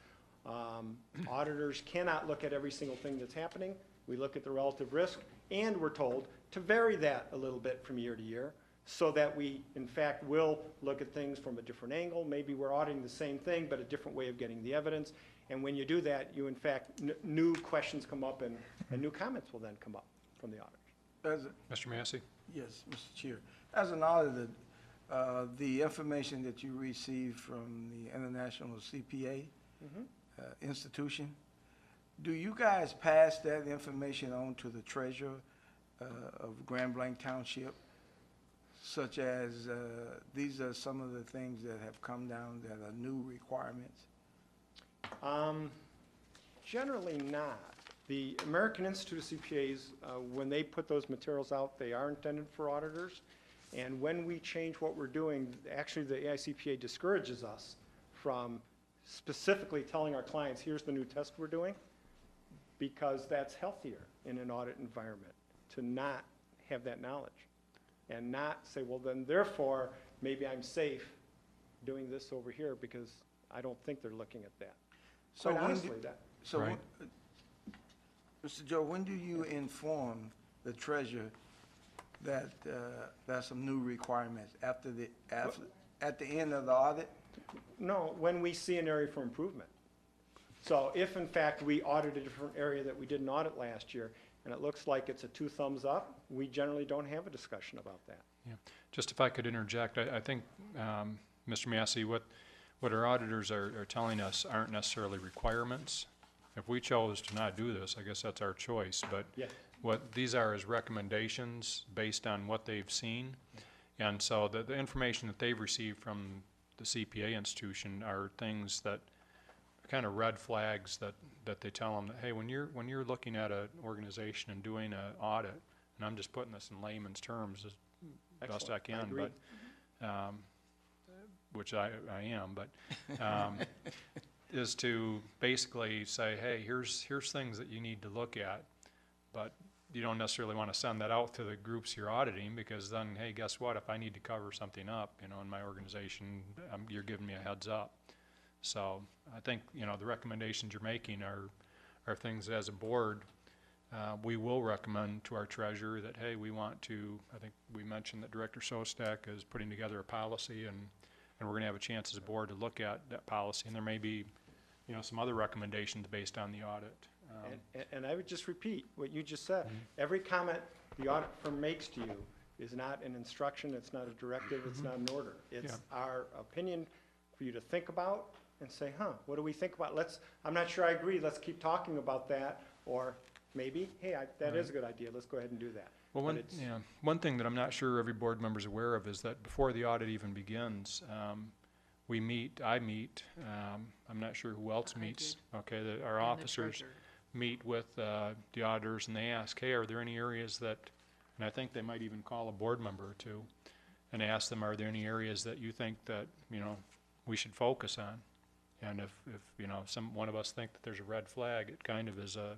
[SPEAKER 10] auditors cannot look at every single thing that's happening. We look at the relative risk, and we're told to vary that a little bit from year to year so that we, in fact, will look at things from a different angle. Maybe we're auditing the same thing, but a different way of getting the evidence. And when you do that, you, in fact, new questions come up and new comments will then come up from the auditors.
[SPEAKER 1] Mr. Massey?
[SPEAKER 3] Yes, Mr. Chair. As an auditor, the information that you received from the International CPA institution, do you guys pass that information on to the treasurer of Grand Blanc Township, such as these are some of the things that have come down that are new requirements?
[SPEAKER 10] Generally not. The American Institute of CPAs, when they put those materials out, they are intended for auditors. And when we change what we're doing, actually the AICPA discourages us from specifically telling our clients, here's the new test we're doing, because that's healthier in an audit environment to not have that knowledge and not say, well, then therefore, maybe I'm safe doing this over here because I don't think they're looking at that.
[SPEAKER 3] So
[SPEAKER 10] Quite
[SPEAKER 3] when
[SPEAKER 10] honestly,
[SPEAKER 3] do-
[SPEAKER 10] that.
[SPEAKER 3] So,
[SPEAKER 1] Right.
[SPEAKER 3] Mr. Joe, when do you inform the treasurer that, there's some new requirements at the end of the audit?
[SPEAKER 10] No, when we see an area for improvement. So if in fact we audit a different area that we didn't audit last year, and it looks like it's a 2 thumbs up, we generally don't have a discussion about that.
[SPEAKER 1] Yeah. Just if I could interject, I think, Mr. Massey, what our auditors are telling us aren't necessarily requirements. If we chose to not do this, I guess that's our choice, but
[SPEAKER 10] Yes.
[SPEAKER 1] what these are is recommendations based on what they've seen. And so the information that they've received from the CPA institution are things that are kind of red flags that they tell them that, hey, when you're looking at an organization and doing an audit, and I'm just putting this in layman's terms as best I can,
[SPEAKER 10] agree.
[SPEAKER 1] but which I am, but is to basically say, hey, here's things that you need to look at, but you don't necessarily want to send that out to the groups you're auditing, because then, hey, guess what? If I need to cover something up, in my organization, you're giving me a heads up. So I think, the recommendations you're making are things that as a board, we will recommend to our treasurer that, hey, we want to, I think we mentioned that Director Sostak is putting together a policy, and we're going to have a chance as a board to look at that policy, and there may be, some other recommendations based on the audit.
[SPEAKER 10] And I would just repeat what you just said. Every comment the audit firm makes to you is not an instruction, it's not a directive, it's not an order. It's our opinion for you to think about and say, what do we think about? I'm not sure I agree, let's keep talking about that, or maybe, hey, that is a good idea, let's go ahead and do that.
[SPEAKER 1] Well, one thing that I'm not sure every board member's aware of is that before the audit even begins, I meet, I'm not sure who else meets, okay, our officers meet with the auditors, and they ask, hey, are there any areas that, and I think they might even call a board member or two, and ask them, are there any areas that you think that, we should focus on? And if one of us think that there's a red flag, it kind of is a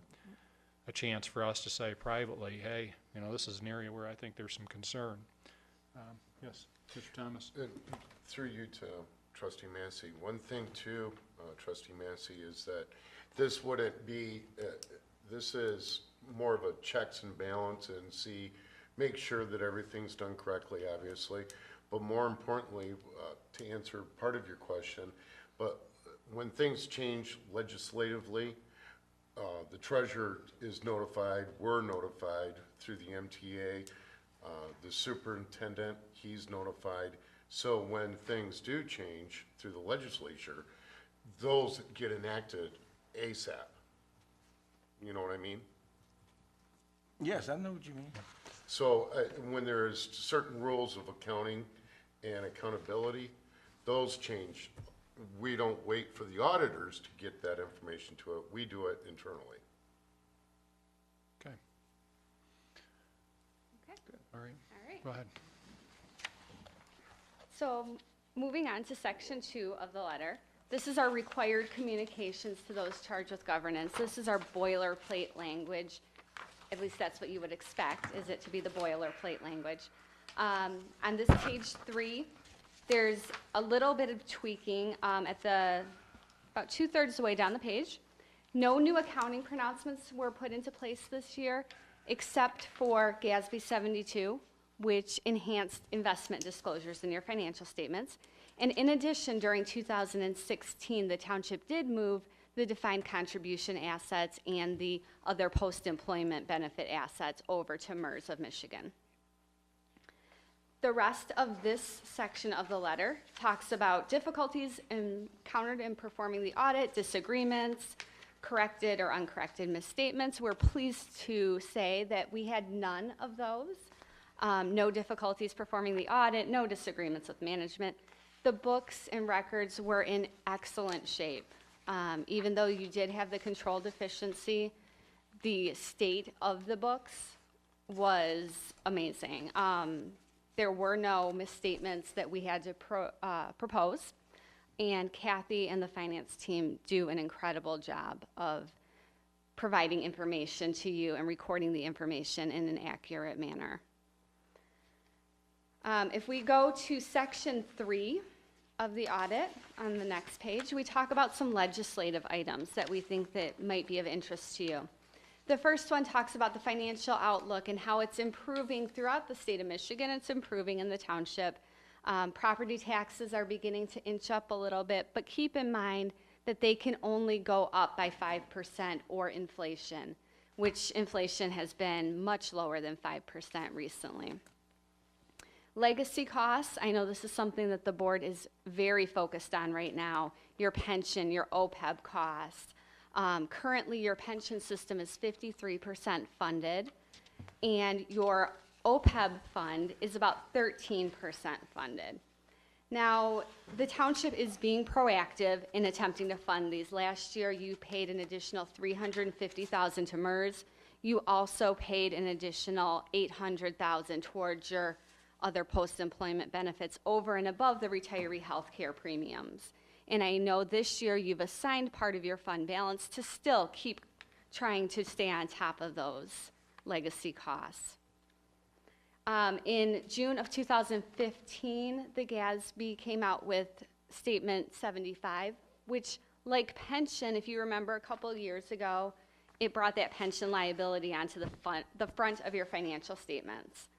[SPEAKER 1] chance for us to say privately, hey, this is an area where I think there's some concern. Yes, Mr. Thomas.
[SPEAKER 8] Through you to Trustee Massey, one thing too, Trustee Massey, is that this wouldn't be, this is more of a checks and balance and make sure that everything's done correctly, obviously, but more importantly, to answer part of your question, but when things change legislatively, the treasurer is notified, we're notified through the MTA, the superintendent, he's notified. So when things do change through the legislature, those get enacted ASAP. You know what I mean?
[SPEAKER 3] Yes, I know what you mean.
[SPEAKER 8] So when there's certain rules of accounting and accountability, those change. We don't wait for the auditors to get that information to it. We do it internally.
[SPEAKER 1] Okay.
[SPEAKER 12] Okay.
[SPEAKER 1] Good. All right.
[SPEAKER 12] All right.
[SPEAKER 1] Go ahead.
[SPEAKER 12] So moving on to section 2 of the letter, this is our required communications to those charged with governance. This is our boilerplate language. At least that's what you would expect, is it to be the boilerplate language. On this page 3, there's a little bit of tweaking at about 2/3 of the way down the page. No new accounting pronouncements were put into place this year, except for GASB 72, which enhanced investment disclosures in your financial statements. And in addition, during 2016, the township did move the defined contribution assets and the other post-employment benefit assets over to MERS of Michigan. The rest of this section of the letter talks about difficulties encountered in performing the audit, disagreements, corrected or uncorrected misstatements. We're pleased to say that we had none of those. No difficulties performing the audit, no disagreements with management. The books and records were in excellent shape. Even though you did have the control deficiency, the state of the books was amazing. There were no misstatements that we had to propose, and Kathy and the finance team do an incredible job of providing information to you and recording the information in an accurate manner. If we go to section 3 of the audit on the next page, we talk about some legislative items that we think that might be of interest to you. The first one talks about the financial outlook and how it's improving throughout the state of Michigan. It's improving in the township. Property taxes are beginning to inch up a little bit, but keep in mind that they can only go up by 5% or inflation, which inflation has been much lower than 5% recently. Legacy costs, I know this is something that the board is very focused on right now. Your pension, your OPEB costs. Currently, your pension system is 53% funded, and your OPEB fund is about 13% funded. Now, the township is being proactive in attempting to fund these. Last year, you paid an additional $350,000 to MERS. You also paid an additional $800,000 towards your other post-employment benefits over and above the retiree health care premiums. And I know this year you've assigned part of your fund balance to still keep trying to stay on top of those legacy costs. In June of 2015, the GASB came out with Statement 75, which, like pension, if you remember a couple of years ago, it brought that pension liability onto the front of your financial statements.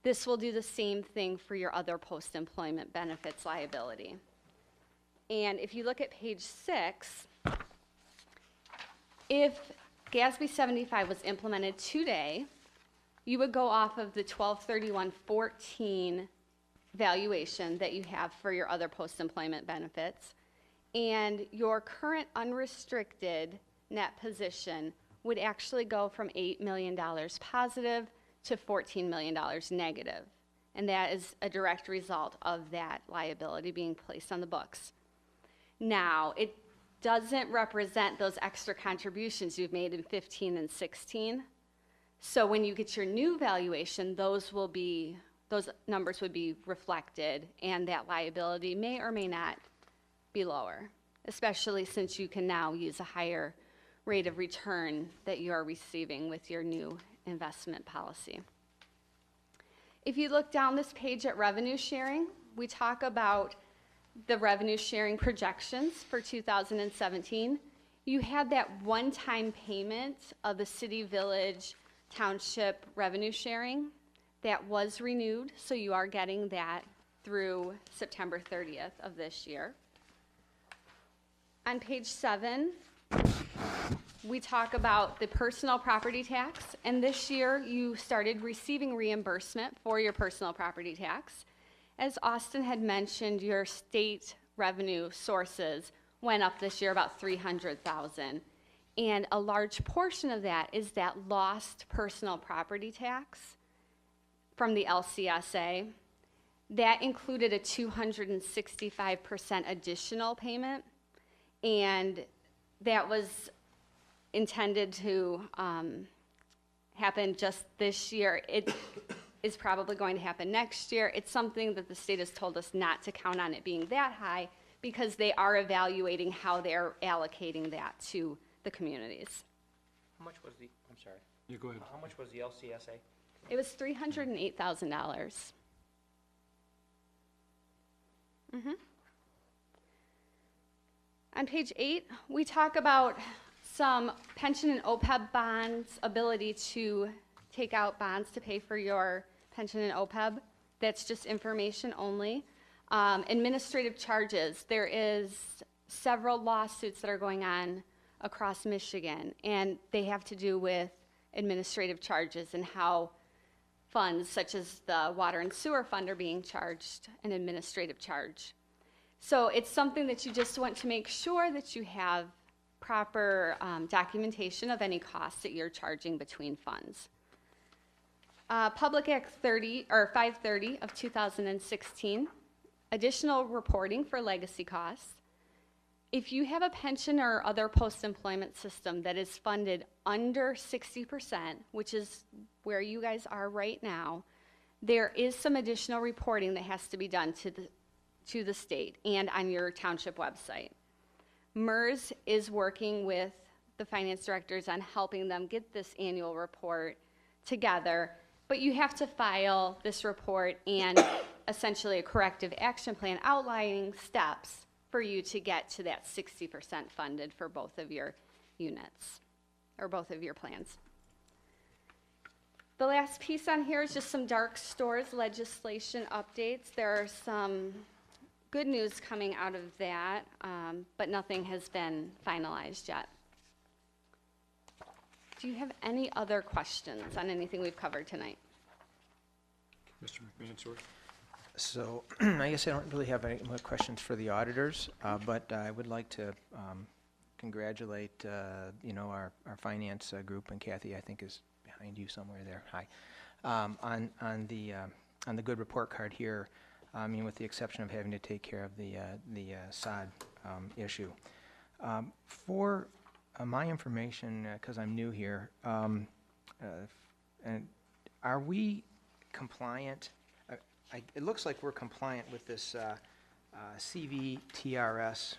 [SPEAKER 12] This will do the same thing for your other post-employment benefits liability. And if you look at page 6, if GASB 75 was implemented today, you would go off of the 12/31/14 valuation that you have for your other post-employment benefits, and your current unrestricted net position would actually go from $8 million positive to $14 million negative. And that is a direct result of that liability being placed on the books. Now, it doesn't represent those extra contributions you've made in 15 and 16. So when you get your new valuation, those numbers would be reflected, and that liability may or may not be lower, especially since you can now use a higher rate of return that you are receiving with your new investment policy. If you look down this page at revenue sharing, we talk about the revenue sharing projections for 2017. You had that one-time payment of the city, village, township revenue sharing that was renewed, so you are getting that through September 30th of this year. On page 7, we talk about the personal property tax, and this year you started receiving reimbursement for your personal property tax. As Austin had mentioned, your state revenue sources went up this year about $300,000. And a large portion of that is that lost personal property tax from the LCSA. That included a 265% additional payment, and that was intended to happen just this year. It is probably going to happen next year. It's something that the state has told us not to count on it being that high because they are evaluating how they're allocating that to the communities.
[SPEAKER 11] How much was I'm sorry.
[SPEAKER 1] You go ahead.
[SPEAKER 11] How much was the LCSA?
[SPEAKER 12] It was $308,000. On page 8, we talk about some pension and OPEB bonds, ability to take out bonds to pay for your pension and OPEB. That's just information only. Administrative charges. There is several lawsuits that are going on across Michigan, and they have to do with administrative charges and how funds such as the water and sewer fund are being charged an administrative charge. So it's something that you just want to make sure that you have proper documentation of any costs that you're charging between funds. Public Act 530 of 2016, additional reporting for legacy costs. If you have a pension or other post-employment system that is funded under 60%, which is where you guys are right now, there is some additional reporting that has to be done to the state and on your township website. MERS is working with the finance directors on helping them get this annual report together, but you have to file this report and essentially a corrective action plan outlining steps for you to get to that 60% funded for both of your units or both of your plans. The last piece on here is just some dark stores legislation updates. There are some good news coming out of that, but nothing has been finalized yet. Do you have any other questions on anything we've covered tonight?
[SPEAKER 1] Mr. McManus?
[SPEAKER 9] So I guess I don't really have any more questions for the auditors, but I would like to congratulate, our finance group, and Kathy, I think, is behind you somewhere there. Hi. On the good report card here, I mean, with the exception of having to take care of the sod issue. For my information, because I'm new here, and are we compliant? It looks like we're compliant with this CVTRS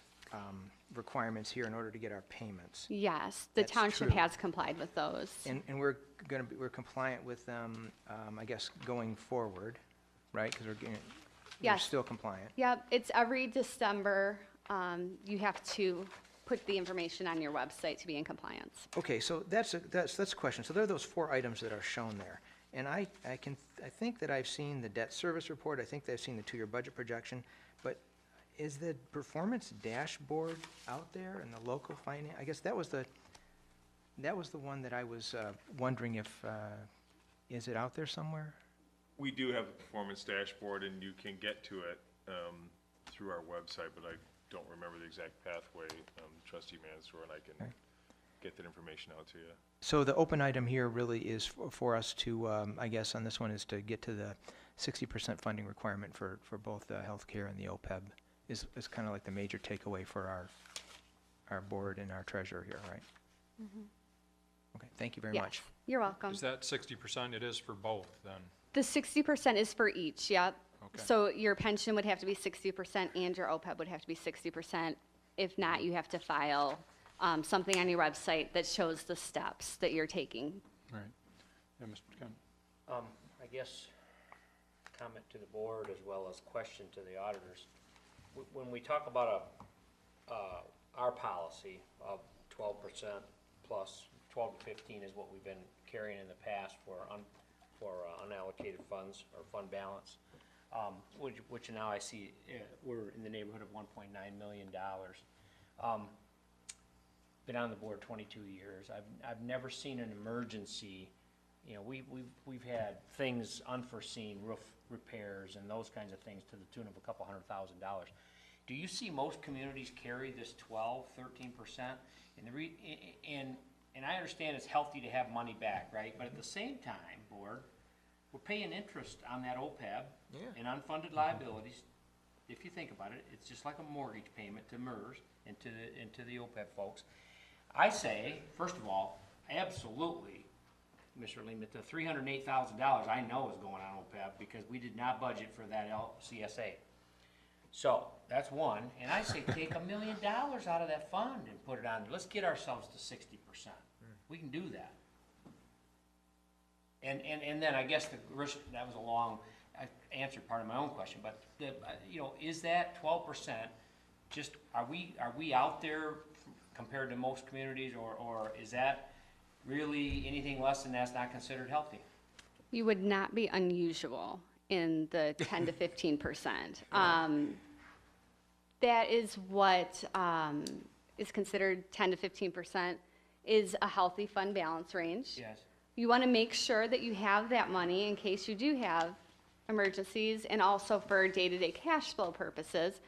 [SPEAKER 9] requirements here in order to get our payments.
[SPEAKER 12] Yes, the
[SPEAKER 9] That's
[SPEAKER 12] township
[SPEAKER 9] true.
[SPEAKER 12] has complied with those.
[SPEAKER 9] And we're compliant with them, I guess, going forward, right? Because we're
[SPEAKER 12] Yes.
[SPEAKER 9] still compliant.
[SPEAKER 12] Yep, it's every December, you have to put the information on your website to be in compliance.
[SPEAKER 9] Okay, so that's a question. So there are those 4 items that are shown there. And I think that I've seen the debt service report, I think that I've seen the 2-year budget projection, but is the performance dashboard out there in the local finance? I guess that was the one that I was wondering if, is it out there somewhere?
[SPEAKER 13] We do have a performance dashboard, and you can get to it through our website, but I don't remember the exact pathway. Trustee Mansour and I can get that information out to you.
[SPEAKER 9] So the open item here really is for us to, I guess on this one, is to get to the 60% funding requirement for both the healthcare and the OPEB is kind of like the major takeaway for our board and our treasurer here, right?
[SPEAKER 12] Mhm.
[SPEAKER 9] Okay, thank you very
[SPEAKER 12] Yes,
[SPEAKER 9] much.
[SPEAKER 12] you're welcome.
[SPEAKER 1] Is that 60%? It is for both, then?
[SPEAKER 12] The 60% is for each, yep.
[SPEAKER 1] Okay.
[SPEAKER 12] So your pension would have to be 60% and your OPEB would have to be 60%. If not, you have to file something on your website that shows the steps that you're taking.
[SPEAKER 1] Right. Yeah, Mr. McKenna?
[SPEAKER 2] I guess, comment to the board as well as question to the auditors. When we talk about our policy of 12% plus, 12 to 15 is what we've been carrying in the past for unallocated funds or fund balance, which now I see we're in the neighborhood of $1.9 million. Been on the board 22 years. I've never seen an emergency. You know, we've had things unforeseen, roof repairs and those kinds of things to the tune of a couple $100,000. Do you see most communities carry this 12, 13%? And I understand it's healthy to have money back, right? But at the same time, board, we're paying interest on that OPEB and unfunded liabilities. If you think about it, it's just like a mortgage payment to MERS and to the OPEB folks. I say, first of all, absolutely, Mr. Lehman, the $308,000 I know is going on OPEB because we did not budget for that LCSA. So that's one, and I say take $1 million out of that fund and put it on. Let's get ourselves to 60%. We can do that. And then I guess that was a long answer part of my own question, but is that 12%? Just are we out there compared to most communities, or is that really anything less than that's not considered healthy?
[SPEAKER 12] You would not be unusual in the 10 to 15%. That is what is considered 10 to 15% is a healthy fund balance range.
[SPEAKER 2] Yes.
[SPEAKER 12] You want to make sure that you have that money in case you do have emergencies and also for day-to-day cash flow purposes.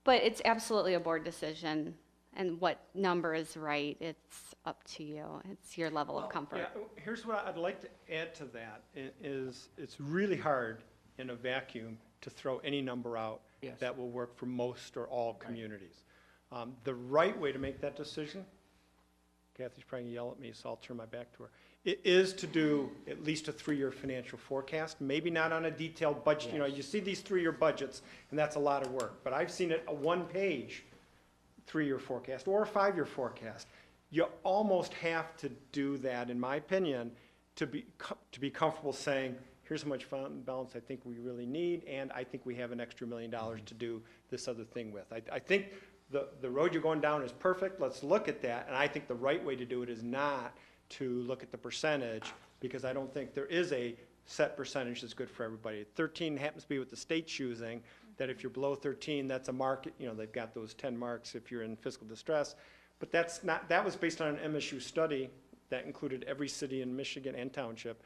[SPEAKER 12] But it's absolutely a board decision, and what number is right, it's up to you. It's your level of comfort.
[SPEAKER 10] Yeah, here's what I'd like to add to that, is it's really hard in a vacuum to throw any number out
[SPEAKER 2] Yes.
[SPEAKER 10] that will work for most or all communities. The right way to make that decision, Kathy's probably gonna yell at me, so I'll turn my back to her, it is to do at least a 3-year financial forecast, maybe not on a detailed budget.
[SPEAKER 2] Yes.
[SPEAKER 10] You see these 3-year budgets, and that's a lot of work, but I've seen it a 1-page 3-year forecast or a 5-year forecast. You almost have to do that, in my opinion, to be comfortable saying, here's how much fund balance I think we really need, and I think we have an extra $1 million to do this other thing with. I think the road you're going down is perfect, let's look at that. And I think the right way to do it is not to look at the percentage, because I don't think there is a set percentage that's good for everybody. 13 happens to be what the state's choosing, that if you're below 13, that's a mark, you know, they've got those 10 marks if you're in fiscal distress. But that's not, that was based on an MSU study that included every city in Michigan and township.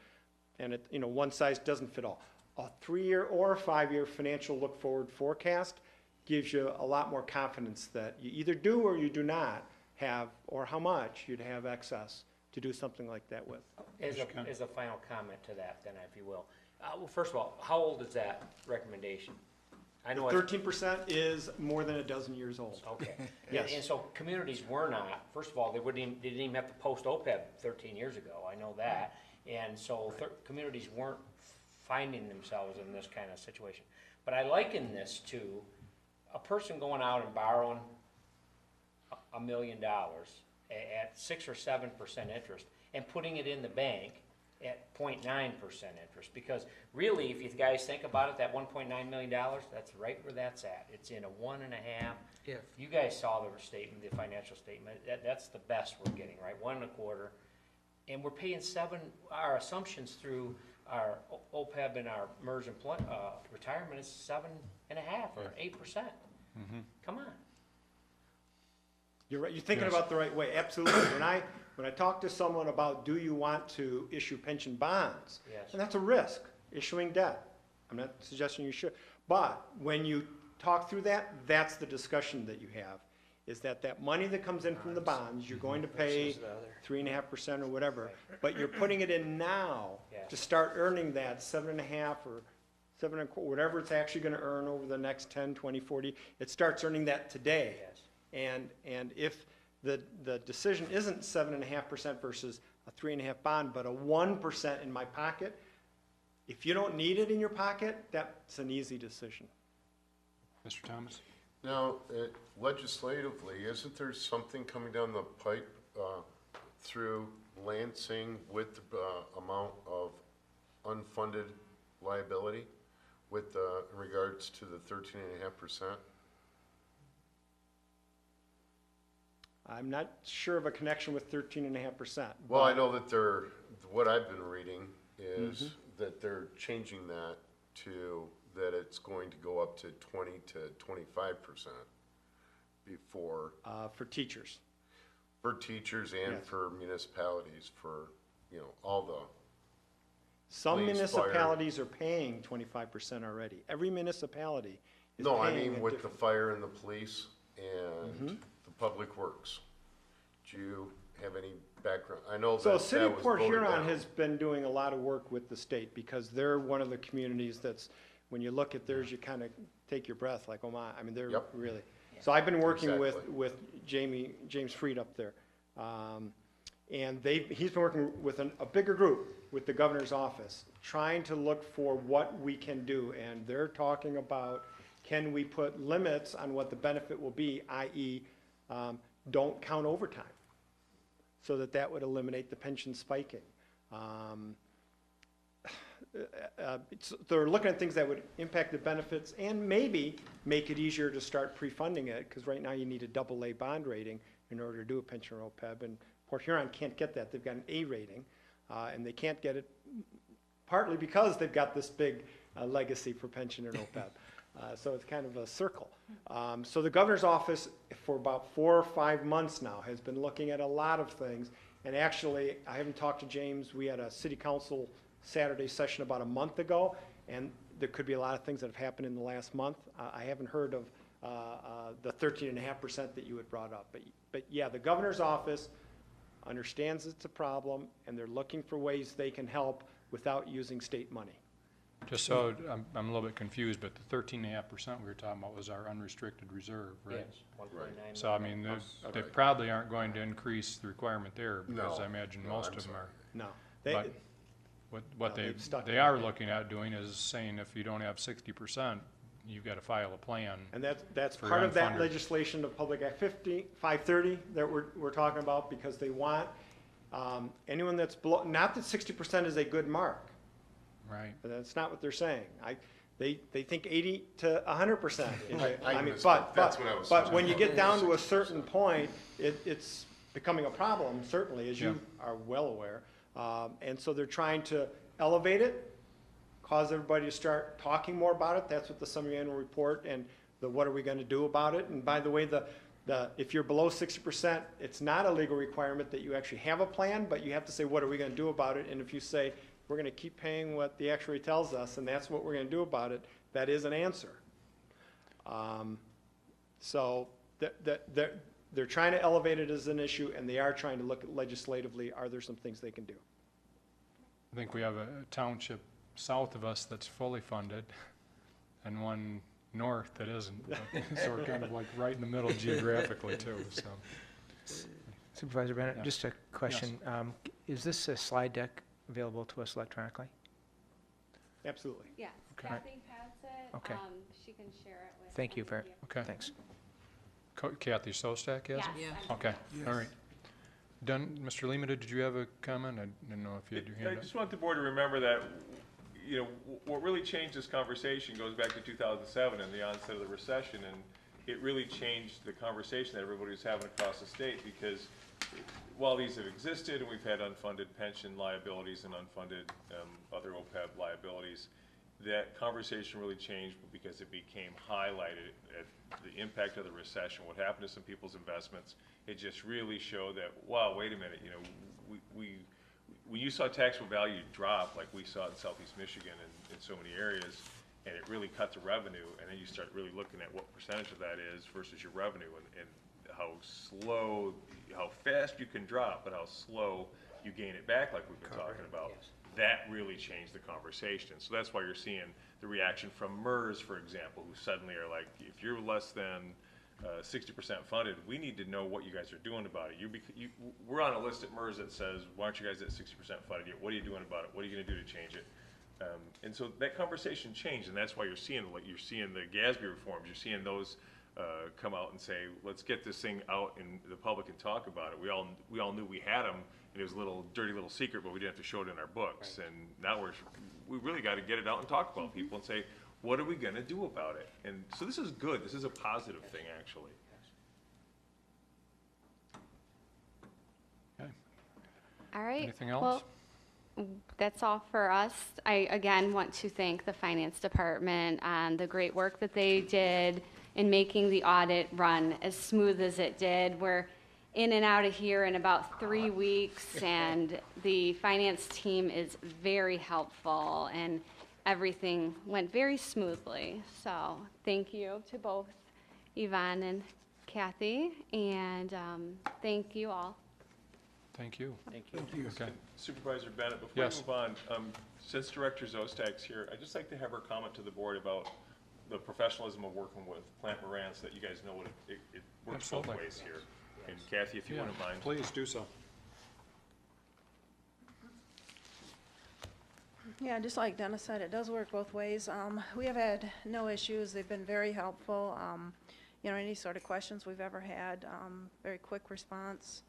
[SPEAKER 10] And it, you know, one size doesn't fit all. A 3-year or a 5-year financial look forward forecast gives you a lot more confidence that you either do or you do not have, or how much you'd have excess to do something like that with.
[SPEAKER 2] As a final comment to that, then, if you will. Well, first of all, how old is that recommendation? I know it's
[SPEAKER 10] 13% is more than a dozen years old.
[SPEAKER 2] okay.
[SPEAKER 10] Yes.
[SPEAKER 2] And so communities were not, first of all, they didn't even have to post OPEB 13 years ago, I know that. And so communities weren't finding themselves in this kind of situation. But I liken this to a person going out and borrowing $1 million at 6 or 7% interest and putting it in the bank at 0.9% interest. Because really, if you guys think about it, that $1.9 million, that's right where that's at. It's in a 1.5.
[SPEAKER 9] If.
[SPEAKER 2] You guys saw the statement, the financial statement. That's the best we're getting, right? 1.25. And we're paying our assumptions through our OPEB and our MERS retirement is 7.5 or 8%. Come on.
[SPEAKER 10] You're right, you're thinking
[SPEAKER 1] Yes.
[SPEAKER 10] about the right way, absolutely. When I talk to someone about, do you want to issue pension bonds?
[SPEAKER 2] Yes.
[SPEAKER 10] And that's a risk, issuing debt. I'm not suggesting you should. But when you talk through that, that's the discussion that you have, is that money that comes in from the bonds, you're going to pay 3.5% or whatever, but you're putting it in now
[SPEAKER 2] Yes.
[SPEAKER 10] to start earning that 7.5 or 7.25, whatever it's actually gonna earn over the next 10, 20, 40, it starts earning that today.
[SPEAKER 2] Yes.
[SPEAKER 10] And if the decision isn't 7.5% versus a 3.5 bond, but a 1% in my pocket, if you don't need it in your pocket, that's an easy decision.
[SPEAKER 1] Mr. Thomas?
[SPEAKER 8] Now, legislatively, isn't there something coming down the pipe through Lansing with the amount of unfunded liability with in regards to the 13.5%?
[SPEAKER 10] I'm not sure of a connection with 13.5%.
[SPEAKER 8] Well, I know that what I've been reading is that they're changing that to, that it's going to go up to 20 to 25% before,
[SPEAKER 10] For teachers.
[SPEAKER 8] for teachers and
[SPEAKER 10] Yes.
[SPEAKER 8] for municipalities, for, you know, all the,
[SPEAKER 10] Some
[SPEAKER 8] Police,
[SPEAKER 10] municipalities are paying 25% already. Every municipality is
[SPEAKER 8] no, I
[SPEAKER 10] paying
[SPEAKER 8] mean
[SPEAKER 10] a
[SPEAKER 8] with the
[SPEAKER 10] different.
[SPEAKER 8] fire and the police and the public works. Do you have any background? I know that
[SPEAKER 10] So
[SPEAKER 8] that
[SPEAKER 10] City of
[SPEAKER 8] was
[SPEAKER 10] Port
[SPEAKER 8] voted
[SPEAKER 10] Huron
[SPEAKER 8] down.
[SPEAKER 10] has been doing a lot of work with the state, because they're one of the communities that's, when you look at theirs, you kind of take your breath, like, oh my, I mean, they're
[SPEAKER 8] Yep.
[SPEAKER 10] really. So I've been working with
[SPEAKER 8] Exactly.
[SPEAKER 10] James Freed up there. And he's been working with a bigger group with the governor's office, trying to look for what we can do. And they're talking about, can we put limits on what the benefit will be, i.e., don't count overtime, so that would eliminate the pension spiking. They're looking at things that would impact the benefits and maybe make it easier to start pre-funding it, because right now you need a AA bond rating in order to do a pension or OPEB, and Port Huron can't get that. They've got an A rating, and they can't get it partly because they've got this big legacy for pension and OPEB. So it's kind of a circle. So the governor's office, for about 4 or 5 months now, has been looking at a lot of things. And actually, I haven't talked to James. We had a city council Saturday session about a month ago, and there could be a lot of things that have happened in the last month. I haven't heard of the 13.5% that you had brought up. But yeah, the governor's office understands it's a problem, and they're looking for ways they can help without using state money.
[SPEAKER 1] Just so, I'm a little bit confused, but the 13.5% we were talking about was our unrestricted reserve, right?
[SPEAKER 2] Yes, 1.9.
[SPEAKER 1] So, I mean, they
[SPEAKER 8] Right.
[SPEAKER 1] probably aren't going to increase the requirement there, because
[SPEAKER 8] No.
[SPEAKER 1] I imagine
[SPEAKER 8] No,
[SPEAKER 1] most
[SPEAKER 8] I'm
[SPEAKER 1] of them
[SPEAKER 8] sorry.
[SPEAKER 1] are.
[SPEAKER 10] No.
[SPEAKER 1] But what
[SPEAKER 10] No, they've stuck
[SPEAKER 1] they
[SPEAKER 10] with
[SPEAKER 1] are
[SPEAKER 10] it.
[SPEAKER 1] looking at doing is saying if you don't have 60%, you've got to file a plan.
[SPEAKER 10] And that's
[SPEAKER 1] For
[SPEAKER 10] part of that
[SPEAKER 1] unfunded.
[SPEAKER 10] legislation of Public Act 530 that we're talking about, because they want anyone that's below, not that 60% is a good mark,
[SPEAKER 1] Right.
[SPEAKER 10] but that's not what they're saying. they think 80 to 100%.
[SPEAKER 8] I
[SPEAKER 10] mean,
[SPEAKER 8] misspoke. That's what I was
[SPEAKER 10] but when you
[SPEAKER 8] suggesting.
[SPEAKER 10] get down to a certain point, it's becoming a problem, certainly, as you are well aware. And so they're trying to elevate it, cause everybody to start talking more about it. That's what the semi-annual report and the what are we going to do about it. And by the way, if you're below 60%, it's not a legal requirement that you actually have a plan, but you have to say, what are we going to do about it? And if you say, we're going to keep paying what the actuary tells us, and that's what we're going to do about it, that is an answer. So they're trying to elevate it as an issue, and they are trying to look at legislatively, are there some things they can do?
[SPEAKER 1] I think we have a township south of us that's fully funded and one north that isn't. But- So we're kind of like right in the middle geographically too, so.
[SPEAKER 9] Supervisor Bennett,
[SPEAKER 1] Yeah.
[SPEAKER 9] just a question. Is this slide deck available to us electronically?
[SPEAKER 10] Absolutely.
[SPEAKER 12] Yes,
[SPEAKER 1] Okay.
[SPEAKER 12] Kathy has it.
[SPEAKER 9] Okay.
[SPEAKER 12] She can share it with.
[SPEAKER 9] Thank you
[SPEAKER 12] any
[SPEAKER 9] very,
[SPEAKER 12] of
[SPEAKER 1] Okay.
[SPEAKER 9] thanks.
[SPEAKER 1] Kathy Sostak has it?
[SPEAKER 12] Yes.
[SPEAKER 1] Okay, all right. Done, Mr. Lima, did you have a comment? I didn't know if you had your
[SPEAKER 13] I
[SPEAKER 1] hand up.
[SPEAKER 13] just want the board to remember that, you know, what really changed this conversation goes back to 2007 and the onset of the recession, and it really changed the conversation that everybody was having across the state, because while these have existed and we've had unfunded pension liabilities and unfunded other OPEB liabilities, that conversation really changed because it became highlighted at the impact of the recession, what happened to some people's investments. It just really showed that, wow, wait a minute, you know, when you saw taxable value drop, like we saw in Southeast Michigan and in so many areas, and it really cut the revenue, and then you start really looking at what percentage of that is versus your revenue, and how slow, how fast you can drop, but how slow you gain it back, like we've been talking about. That really changed the conversation. So that's why you're seeing the reaction from MERS, for example, who suddenly are like, if you're less than 60% funded, we need to know what you guys are doing about it. We're on a list at MERS that says, why aren't you guys at 60% funded yet? What are you doing about it? What are you gonna do to change it? And so that conversation changed, and that's why you're seeing the GASB reforms, you're seeing those come out and say, let's get this thing out in the public and talk about it. We all knew we had them, and it was a little dirty little secret, but we didn't have to show it in our books. And now we really got to get it out and talk about people and say, what are we going to do about it? And so this is good. This is a positive thing, actually.
[SPEAKER 1] Okay.
[SPEAKER 12] All right.
[SPEAKER 1] Anything else?
[SPEAKER 12] Well, that's all for us. I, again, want to thank the Finance Department on the great work that they did in making the audit run as smooth as it did. We're in and out of here in about 3 weeks, and the finance team is very helpful, and everything went very smoothly. So thank you to both Yvonne and Kathy, and thank you all.
[SPEAKER 1] Thank you.
[SPEAKER 11] Thank you.
[SPEAKER 1] Okay.
[SPEAKER 13] Supervisor Bennett, before
[SPEAKER 1] Yes.
[SPEAKER 13] we move on, since Director Zostak's here, I'd just like to have her comment to the board about the professionalism of working with Plant Moran, so that you guys know what it works both
[SPEAKER 1] Absolutely.
[SPEAKER 13] ways here. And Kathy, if you
[SPEAKER 1] Yeah,
[SPEAKER 13] wouldn't mind.
[SPEAKER 1] please do so.
[SPEAKER 14] Yeah, just like Dennis said, it does work both ways. We have had no issues. They've been very helpful. You know, any sort of questions we've ever had, very quick response.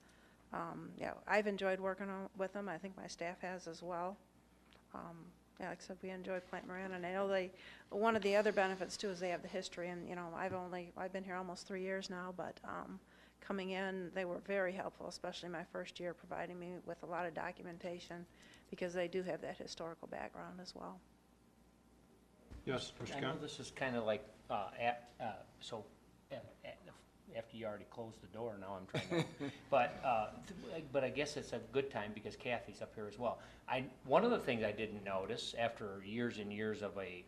[SPEAKER 14] Yeah, I've enjoyed working with them. I think my staff has as well. Yeah, like I said, we enjoy Plant Moran, and I know one of the other benefits too is they have the history, and, you know, I've been here almost 3 years now, but, coming in, they were very helpful, especially my first year, providing me with a lot of documentation, because they do have that historical background as well.
[SPEAKER 1] Yes, Mr.
[SPEAKER 15] I know
[SPEAKER 1] Khan?
[SPEAKER 15] this is kind of like, after you already closed the door, now I'm trying to, but I guess it's a good time because Kathy's up here as well. One of the things I didn't notice after years and years of a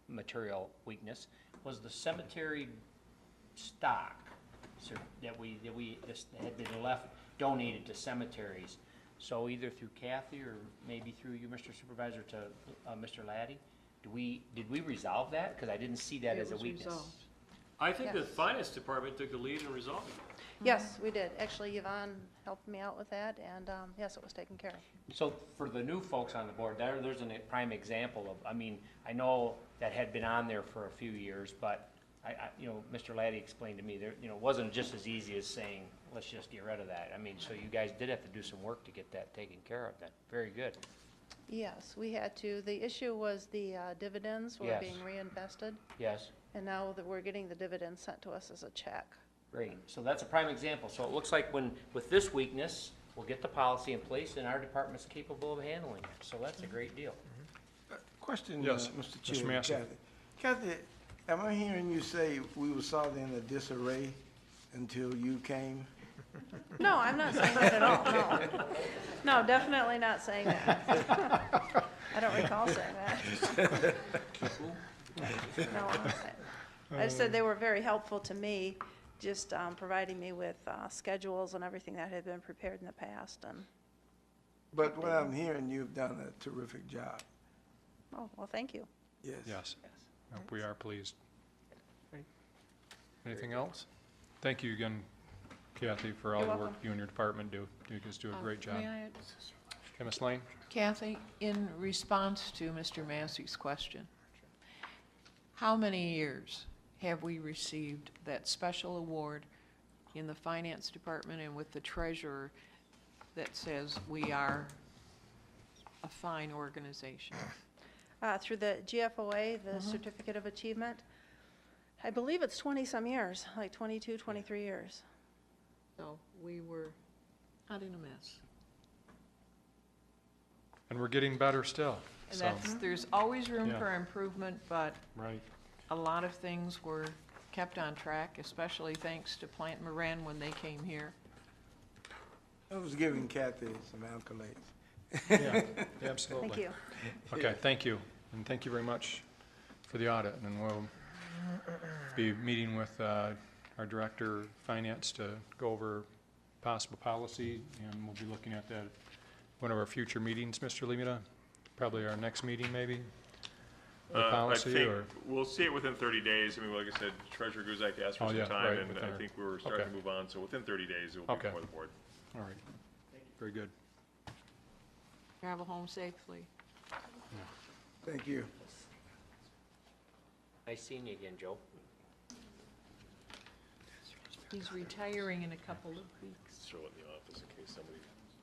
[SPEAKER 15] material weakness was the cemetery stock that had been left, donated to cemeteries. So either through Kathy or maybe through you, Mr. Supervisor, to Mr. Laddie, did we resolve that? Because I didn't see that as a weakness.
[SPEAKER 16] I think the
[SPEAKER 14] Yes.
[SPEAKER 16] finance department took the lead in resolving it.
[SPEAKER 14] Yes, we did. Actually, Yvonne helped me out with that, and, yes, it was taken care of.
[SPEAKER 15] So for the new folks on the board, there's a prime example of, I know that had been on there for a few years, but Mr. Laddie explained to me, it wasn't just as easy as saying, let's just get rid of that. So you guys did have to do some work to get that taken care of then. Very good.
[SPEAKER 14] Yes, we had to. The issue was the dividends were
[SPEAKER 15] Yes.
[SPEAKER 14] being reinvested,
[SPEAKER 15] Yes,
[SPEAKER 14] and now that we're getting the dividends sent to us as a check.
[SPEAKER 15] great. So that's a prime example. So it looks like with this weakness, we'll get the policy in place and our department's capable of handling it. So that's a great deal.
[SPEAKER 3] Question,
[SPEAKER 1] Yes,
[SPEAKER 3] Mr.
[SPEAKER 1] Mr.
[SPEAKER 3] Chair,
[SPEAKER 1] Massey.
[SPEAKER 3] Kathy, am I hearing you say we were sort of in a disarray until you came?
[SPEAKER 14] No, I'm not saying that at all, no. No, definitely not saying that. I don't recall saying that. No, I just said they were very helpful to me, just providing me with schedules and everything that had been prepared in the past, and,
[SPEAKER 3] But what I'm hearing, you've done a terrific job.
[SPEAKER 14] oh, well, thank you.
[SPEAKER 3] Yes.
[SPEAKER 1] Yes. We are pleased. Anything else? Thank you again, Kathy, for all
[SPEAKER 14] You're
[SPEAKER 1] the work
[SPEAKER 14] welcome.
[SPEAKER 1] you and your department do. You guys do a great job.
[SPEAKER 7] May I
[SPEAKER 1] Okay, Ms. Lane?
[SPEAKER 7] Kathy, in response to Mr. Massey's question, how many years have we received that special award in the finance department and with the treasurer that says we are a fine organization?
[SPEAKER 14] Through the GFOA, the Certificate of Achievement, I believe it's 20-some years, like 22, 23 years.
[SPEAKER 7] So we were not in a mess.
[SPEAKER 1] And we're getting better still,
[SPEAKER 7] And
[SPEAKER 1] so,
[SPEAKER 7] there's always room
[SPEAKER 1] Yeah.
[SPEAKER 7] for improvement, but
[SPEAKER 1] right.
[SPEAKER 7] a lot of things were kept on track, especially thanks to Plant Moran when they came here.
[SPEAKER 3] I was giving Kathy some accolades.
[SPEAKER 1] Yeah, absolutely.
[SPEAKER 14] Thank you.
[SPEAKER 1] Okay, thank you. And thank you very much for the audit. And we'll be meeting with our Director of Finance to go over possible policy, and we'll be looking at that at one of our future meetings, Mr. Limita, probably our next meeting, maybe? The policy,
[SPEAKER 13] I think
[SPEAKER 1] or?
[SPEAKER 13] we'll see it within 30 days. I mean, like I said, Treasurer Guzak asked for
[SPEAKER 1] Oh,
[SPEAKER 13] some
[SPEAKER 1] yeah,
[SPEAKER 13] time,
[SPEAKER 1] right,
[SPEAKER 13] and
[SPEAKER 1] within
[SPEAKER 13] I
[SPEAKER 1] our-
[SPEAKER 13] think we were starting
[SPEAKER 1] okay.
[SPEAKER 13] to move on, so within 30 days, it will be
[SPEAKER 1] Okay.
[SPEAKER 13] before the board.
[SPEAKER 1] All right. Very good.
[SPEAKER 7] Travel home safely.
[SPEAKER 3] Thank you.
[SPEAKER 15] Nice seeing you again, Joe.
[SPEAKER 7] He's retiring in a couple of weeks.
[SPEAKER 13] Throw it in the office in case somebody,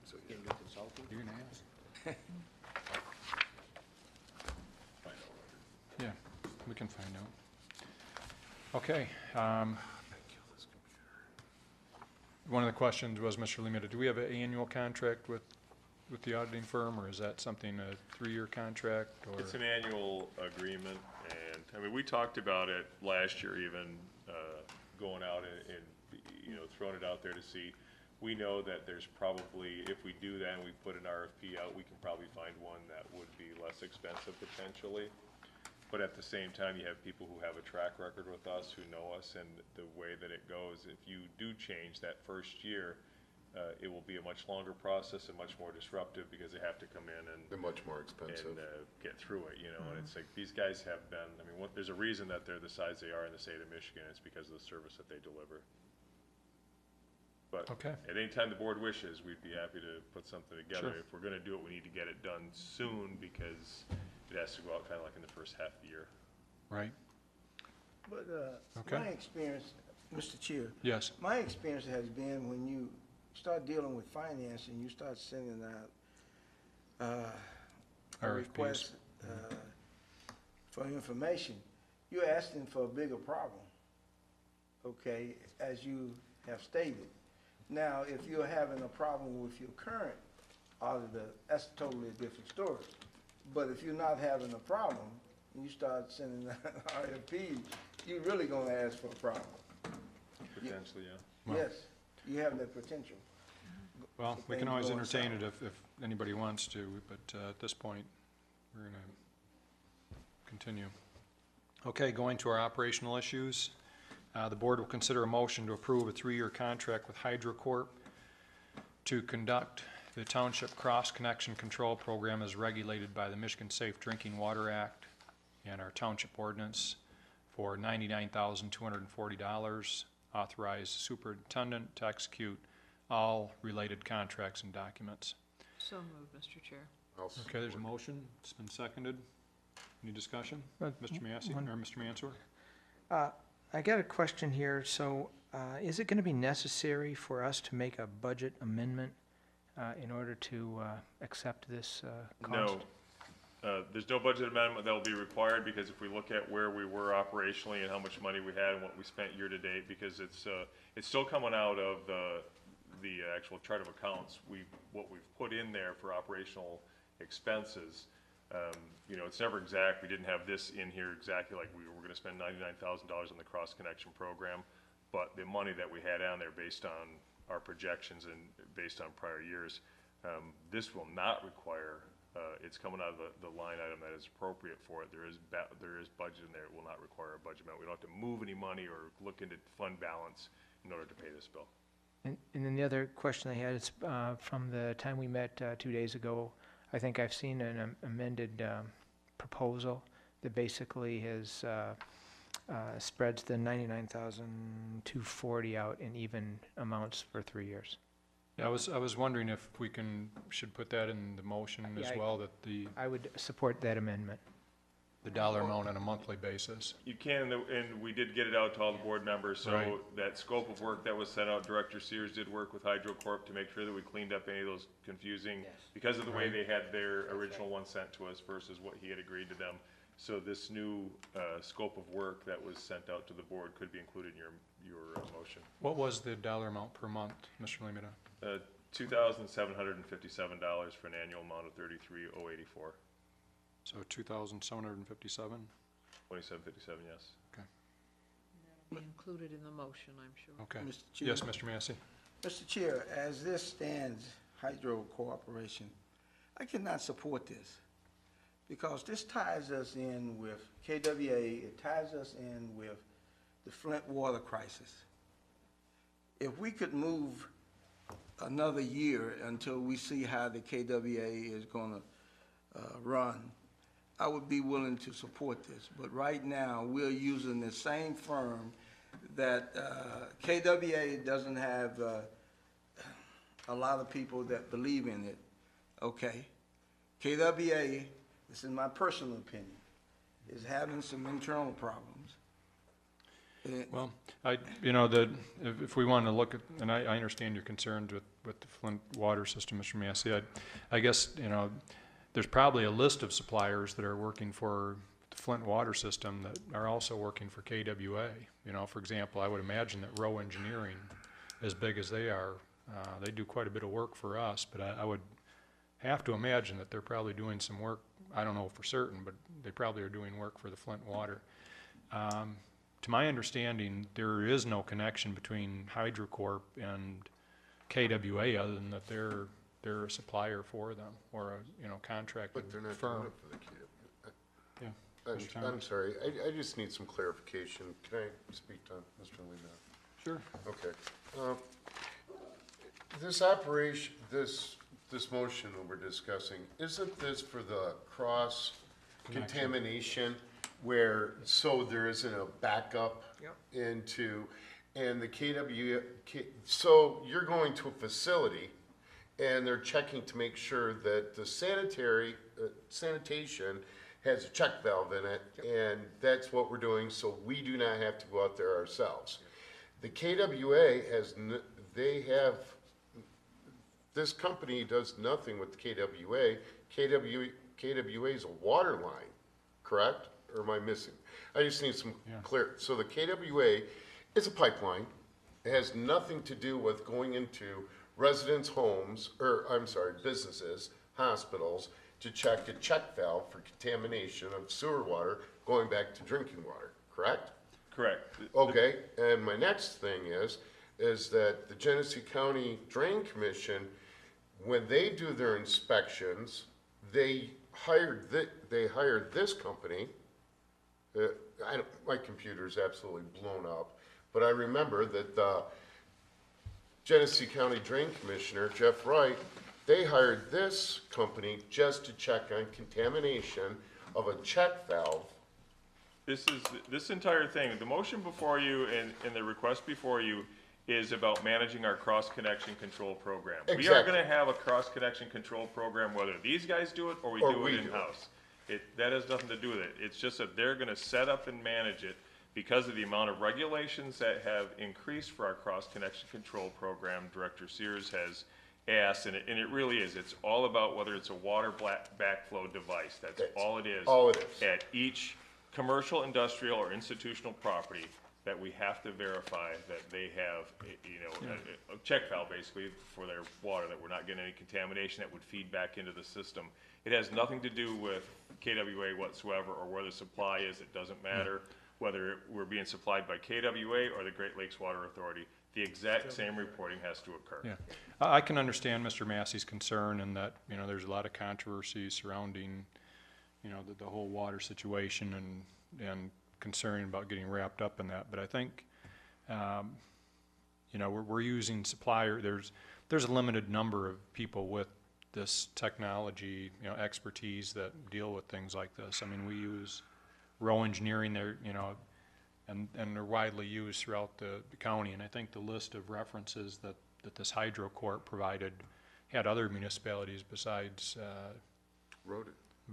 [SPEAKER 13] so
[SPEAKER 15] Get a new consultant.
[SPEAKER 1] You're gonna ask? Yeah, we can find out. Okay. One of the questions was, Mr. Limita, do we have an annual contract with the auditing firm, or is that something, a 3-year contract, or?
[SPEAKER 13] It's an annual agreement, and, I mean, we talked about it last year even, going out and, you know, throwing it out there to see. We know that there's probably, if we do that and we put an RFP out, we can probably find one that would be less expensive potentially. But at the same time, you have people who have a track record with us, who know us, and the way that it goes, if you do change that first year, it will be a much longer process and much more disruptive because they have to come in and
[SPEAKER 8] They're much more expensive.
[SPEAKER 13] get through it, you know, and it's like, these guys have been, I mean, there's a reason that they're the size they are in the state of Michigan, it's because of the service that they deliver. But
[SPEAKER 1] Okay.
[SPEAKER 13] at any time the board wishes, we'd be happy to put something together.
[SPEAKER 1] Sure.
[SPEAKER 13] If we're gonna do it, we need to get it done soon because it has to go out kinda like in the first half of the year.
[SPEAKER 1] Right?
[SPEAKER 3] But
[SPEAKER 1] Okay.
[SPEAKER 3] my experience, Mr. Chair,
[SPEAKER 1] Yes.
[SPEAKER 3] my experience has been when you start dealing with finance and you start sending out a
[SPEAKER 1] RFPs.
[SPEAKER 3] request for information, you're asking for a bigger problem, okay, as you have stated. Now, if you're having a problem with your current auditor, that's totally a different story. But if you're not having a problem, and you start sending out RFPs, you're really gonna ask for a problem.
[SPEAKER 13] Potentially, yeah.
[SPEAKER 1] Well-
[SPEAKER 3] Yes, you have that potential.
[SPEAKER 1] Well, we can
[SPEAKER 3] Things
[SPEAKER 1] always
[SPEAKER 3] going
[SPEAKER 1] entertain it
[SPEAKER 3] south.
[SPEAKER 1] if anybody wants to, but at this point, we're going to continue. Okay, going to our operational issues. The board will consider a motion to approve a 3-year contract with HydroCorp to conduct the Township Cross Connection Control Program as regulated by the Michigan Safe Drinking Water Act and our township ordinance for $99,240. Authorize superintendent to execute all related contracts and documents.
[SPEAKER 7] So moved, Mr. Chair.
[SPEAKER 1] Okay, there's a motion. It's been seconded. Any discussion? Mr. Massey, or Mr. Mansour?
[SPEAKER 9] I got a question here. So is it going to be necessary for us to make a budget amendment
[SPEAKER 17] in order to accept this cost?
[SPEAKER 13] No. There's no budget amendment that will be required, because if we look at where we were operationally and how much money we had and what we spent year to date, because it's still coming out of the actual chart of accounts, what we've put in there for operational expenses, you know, it's never exact. We didn't have this in here exactly like we were gonna spend $99,000 on the cross-connection program, but the money that we had on there based on our projections and based on prior years, this will not require, it's coming out of the line item that is appropriate for it. There is budget in there. It will not require a budget amendment. We don't have to move any money or look into fund balance in order to pay this bill.
[SPEAKER 17] And then the other question I had is, from the time we met 2 days ago, I think I've seen an amended proposal that basically has spreads the $99,240 out in even amounts for 3 years.
[SPEAKER 1] Yeah, I was wondering if we should put that in the motion as well, that
[SPEAKER 17] I would support that amendment.
[SPEAKER 1] the dollar amount on a monthly basis.
[SPEAKER 13] You can, and we did get it out to all the board members, so
[SPEAKER 1] Right.
[SPEAKER 13] that scope of work that was sent out, Director Sears did work with Hydro Corp to make sure that we cleaned up any of those confusing, because of the way they had their original one sent to us versus what he had agreed to them. So this new scope of work that was sent out to the board could be included in your motion.
[SPEAKER 1] What was the dollar amount per month, Mr. Lemata?
[SPEAKER 13] $2,757 for an annual amount of $33,084.
[SPEAKER 1] So 2,757?
[SPEAKER 13] 2757, yes.
[SPEAKER 1] Okay.
[SPEAKER 7] Be included in the motion, I'm sure.
[SPEAKER 1] Okay.
[SPEAKER 3] Mr. Chair.
[SPEAKER 1] Yes, Mr. Massey?
[SPEAKER 3] Mr. Chair, as this stands, Hydro Corporation, I cannot support this because this ties us in with KWA, it ties us in with the Flint water crisis. If we could move another year until we see how the KWA is gonna run, I would be willing to support this. But right now, we're using the same firm that KWA doesn't have a lot of people that believe in it, okay? KWA, this is my personal opinion, is having some internal problems.
[SPEAKER 1] Well, if we want to look at, and I understand your concerns with the Flint water system, Mr. Massey, I guess, there's probably a list of suppliers that are working for the Flint water system that are also working for KWA. For example, I would imagine that Rowe Engineering, as big as they are, they do quite a bit of work for us, but I would have to imagine that they're probably doing some work, I don't know for certain, but they probably are doing work for the Flint water. To my understanding, there is no connection between HydroCorp and KWA other than that they're a supplier for them, or a contracted
[SPEAKER 8] But they're not
[SPEAKER 1] firm.
[SPEAKER 8] doing it for the KW.
[SPEAKER 1] Yeah.
[SPEAKER 8] I'm sorry, I just need some clarification. Can I speak to Mr. Lena?
[SPEAKER 1] Sure.
[SPEAKER 8] Okay. This operation, this motion that we're discussing, isn't this for the cross contamination where, so there isn't a backup into, and the so you're going to a facility and they're checking to make sure that the sanitation has a check valve in it, and that's what we're doing, so we do not have to go out there ourselves. The KWA this company does nothing with the KWA. KWA is a water line, correct? Or am I missing? I just need some clear, so the KWA is a pipeline. It has nothing to do with going into residents' homes, businesses, hospitals, to check a check valve for contamination of sewer water going back to drinking water, correct?
[SPEAKER 13] Correct.
[SPEAKER 8] Okay, and my next thing is that the Genesee County Drain Commission, when they do their inspections, they hired this company. My computer's absolutely blown up, but I remember that the Genesee County Drain Commissioner, Jeff Wright, they hired this company just to check on contamination of a check valve.
[SPEAKER 13] This entire thing, the motion before you and the request before you is about managing our cross-connection control program.
[SPEAKER 8] Exactly.
[SPEAKER 13] We are gonna have a cross-connection control program, whether these guys do it or we do it in-house. That has nothing to do with it. It's just that they're gonna set up and manage it because of the amount of regulations that have increased for our cross-connection control program. Director Sears has asked, and it really is, it's all about whether it's a water backflow device. That's all it is.
[SPEAKER 8] all it is.
[SPEAKER 13] At each commercial, industrial, or institutional property, that we have to verify that they have, a check valve basically for their water, that we're not getting any contamination that would feed back into the system. It has nothing to do with KWA whatsoever, or where the supply is. It doesn't matter whether we're being supplied by KWA or the Great Lakes Water Authority. The exact same reporting has to occur.
[SPEAKER 1] Yeah, I can understand Mr. Massey's concern in that, there's a lot of controversy surrounding, the whole water situation and concern about getting wrapped up in that. But I think, we're using there's a limited number of people with this technology, expertise that deal with things like this. I mean, we use row engineering there, and they're widely used throughout the county. And I think the list of references that this Hydro Corp provided had other municipalities besides,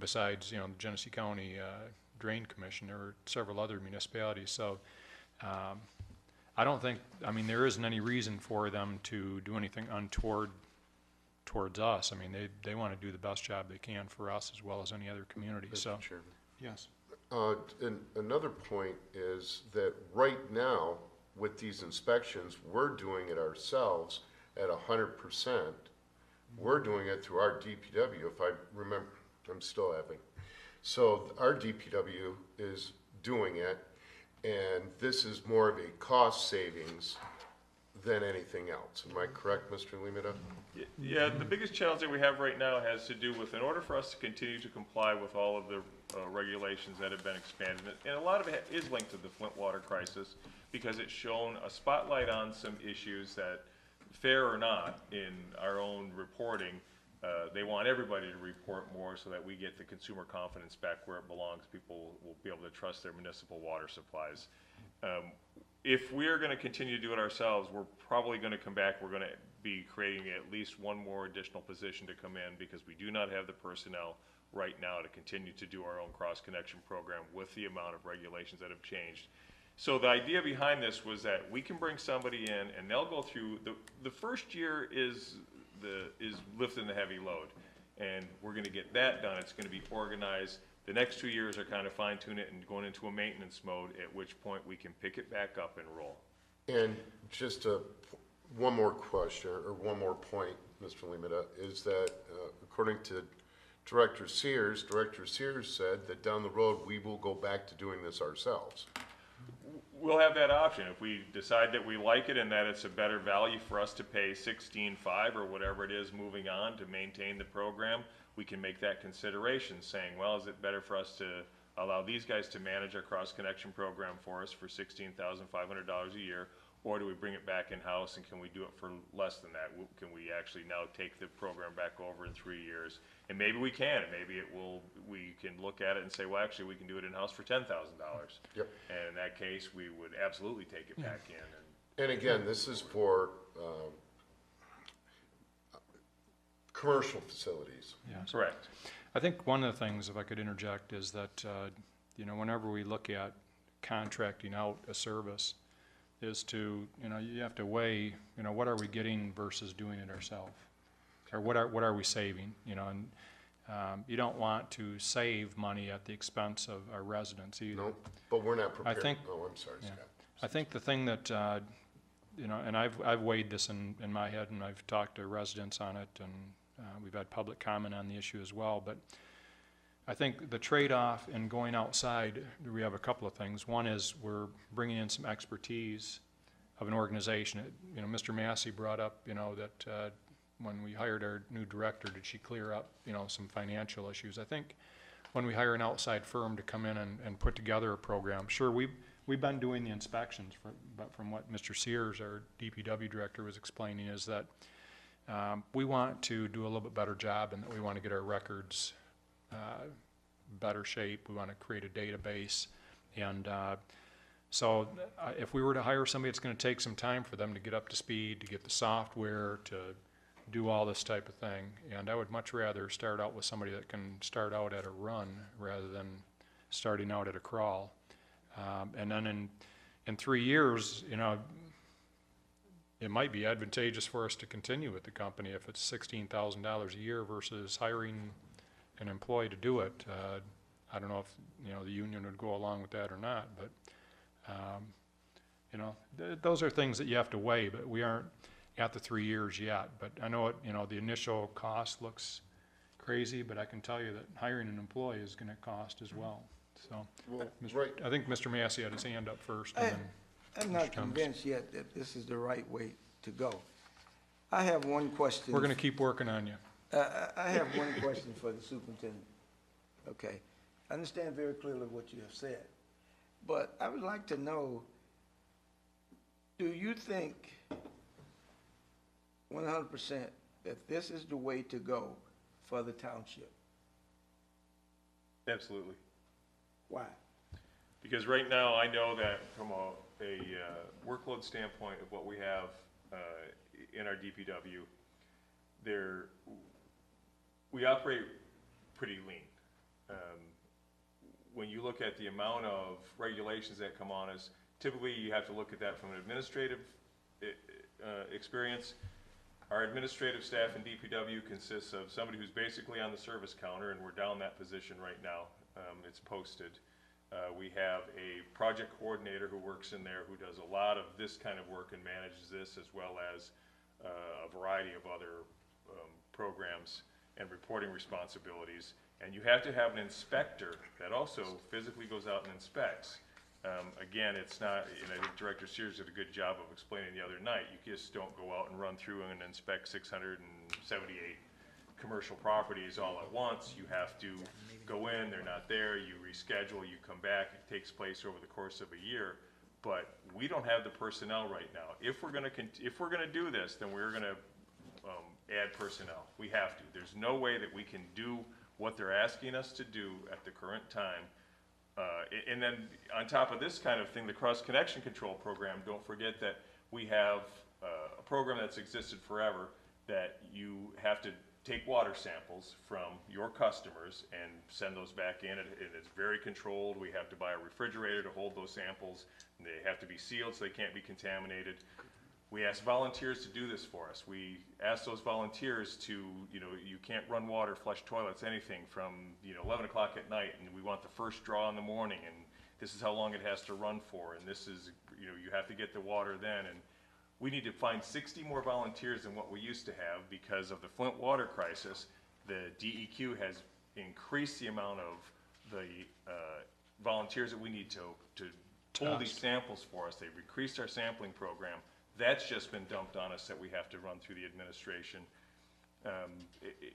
[SPEAKER 1] the Genesee County Drain Commission. There were several other municipalities. So I don't think, there isn't any reason for them to do anything untoward towards us. I mean, they want to do the best job they can for us as well as any other community.
[SPEAKER 8] Mr.
[SPEAKER 1] So,
[SPEAKER 8] Chairman.
[SPEAKER 1] yes.
[SPEAKER 8] And another point is that right now, with these inspections, we're doing it ourselves at 100%. We're doing it through our DPW, if I remember, I'm still having. So our DPW is doing it, and this is more of a cost savings than anything else. Am I correct, Mr. Limita?
[SPEAKER 13] Yeah, the biggest challenge that we have right now has to do with, in order for us to continue to comply with all of the regulations that have been expanded, and a lot of it is linked to the Flint water crisis, because it's shown a spotlight on some issues that, fair or not, in our own reporting, they want everybody to report more so that we get the consumer confidence back where it belongs. People will be able to trust their municipal water supplies. If we're going to continue to do it ourselves, we're probably going to come back. We're going to be creating at least one more additional position to come in, because we do not have the personnel right now to continue to do our own cross-connection program with the amount of regulations that have changed. So the idea behind this was that we can bring somebody in and they'll go through, the first year is lifting the heavy load, and we're going to get that done. It's going to be organized. The next 2 years are kind of fine-tune it and going into a maintenance mode, at which point we can pick it back up and roll.
[SPEAKER 8] And just one more question, or one more point, Mr. Limita, is that according to Director Sears said that down the road, we will go back to doing this ourselves.
[SPEAKER 13] We'll have that option. If we decide that we like it and that it's a better value for us to pay $16.5 or whatever it is moving on to maintain the program, we can make that consideration, saying, well, is it better for us to allow these guys to manage our cross-connection program for us for $16,500 a year, or do we bring it back in-house, and can we do it for less than that? Can we actually now take the program back over in 3 years? And maybe we can, and maybe we can look at it and say, well, actually, we can do it in-house for $10,000.
[SPEAKER 8] Yep.
[SPEAKER 13] And in that case, we would absolutely take it back in.
[SPEAKER 8] And again, this is for commercial facilities.
[SPEAKER 1] Yes.
[SPEAKER 13] Correct.
[SPEAKER 1] I think one of the things, if I could interject, is that, whenever we look at contracting out a service, is to, you have to weigh, what are we getting versus doing it ourselves? Or what are we saving, and you don't want to save money at the expense of our residents either.
[SPEAKER 8] No, but we're not prepared.
[SPEAKER 1] I think,
[SPEAKER 8] I'm sorry,
[SPEAKER 1] yeah.
[SPEAKER 8] Scott.
[SPEAKER 1] I think the thing that, and I've weighed this in my head, and I've talked to residents on it, and we've had public comment on the issue as well, but I think the trade-off in going outside, we have a couple of things. One is we're bringing in some expertise of an organization. Mr. Massey brought up, that when we hired our new director, did she clear up, some financial issues? I think when we hire an outside firm to come in and put together a program, sure, we've been doing the inspections, but from what Mr. Sears, our DPW director, was explaining, is that we want to do a little bit better job, and that we want to get our records better shape. We want to create a database, and so if we were to hire somebody, it's going to take some time for them to get up to speed, to get the software, to do all this type of thing. And I would much rather start out with somebody that can start out at a run rather than starting out at a crawl. And then in 3 years, it might be advantageous for us to continue with the company if it's $16,000 a year versus hiring an employee to do it. I don't know if, the union would go along with that or not, but, those are things that you have to weigh, but we aren't at the 3 years yet. But I know the initial cost looks crazy, but I can tell you that hiring an employee is gonna cost as well, so.
[SPEAKER 8] Well,
[SPEAKER 1] I think Mr. Massey had his hand up first, and then
[SPEAKER 3] I'm not
[SPEAKER 1] Mr. Thomas.
[SPEAKER 3] convinced yet that this is the right way to go. I have one question.
[SPEAKER 1] We're gonna keep working on you.
[SPEAKER 3] I have one question for the superintendent. Okay. I understand very clearly what you have said, but I would like to know, do you think 100% that this is the way to go for the township?
[SPEAKER 13] Absolutely.
[SPEAKER 3] Why?
[SPEAKER 13] Because right now, I know that from a workload standpoint of what we have in our DPW, we operate pretty lean. When you look at the amount of regulations that come on us, typically you have to look at that from an administrative experience. Our administrative staff in DPW consists of somebody who's basically on the service counter, and we're down that position right now. It's posted. We have a project coordinator who works in there who does a lot of this kind of work and manages this, as well as a variety of other programs and reporting responsibilities. And you have to have an inspector that also physically goes out and inspects. Again, it's not, and I think Director Sears did a good job of explaining the other night, you just don't go out and run through and inspect 678 commercial properties all at once. You have to go in, they're not there, you reschedule, you come back, it takes place over the course of a year. But we don't have the personnel right now. If we're gonna do this, then we're gonna add personnel. We have to. There's no way that we can do what they're asking us to do at the current time. And then on top of this kind of thing, the cross-connection control program, don't forget that we have a program that's existed forever, that you have to take water samples from your customers and send those back in, and it's very controlled. We have to buy a refrigerator to hold those samples, and they have to be sealed so they can't be contaminated. We ask volunteers to do this for us. We ask those volunteers to, you can't run water, flush toilets, anything from, 11 o'clock at night, and we want the first draw in the morning, and this is how long it has to run for, and this is, you have to get the water then, and we need to find 60 more volunteers than what we used to have because of the Flint water crisis. The DEQ has increased the amount of the volunteers that we need to pull these samples for us. They've increased our sampling program. That's just been dumped on us that we have to run through the administration.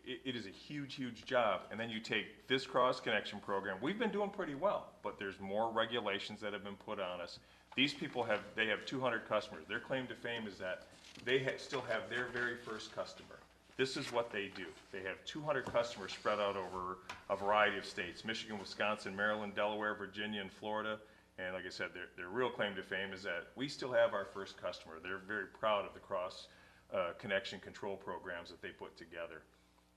[SPEAKER 13] It is a huge, huge job. And then you take this cross-connection program. We've been doing pretty well, but there's more regulations that have been put on us. These people have 200 customers. Their claim to fame is that they still have their very first customer. This is what they do. They have 200 customers spread out over a variety of states: Michigan, Wisconsin, Maryland, Delaware, Virginia, and Florida. And like I said, their real claim to fame is that we still have our first customer. They're very proud of the cross-connection control programs that they put together.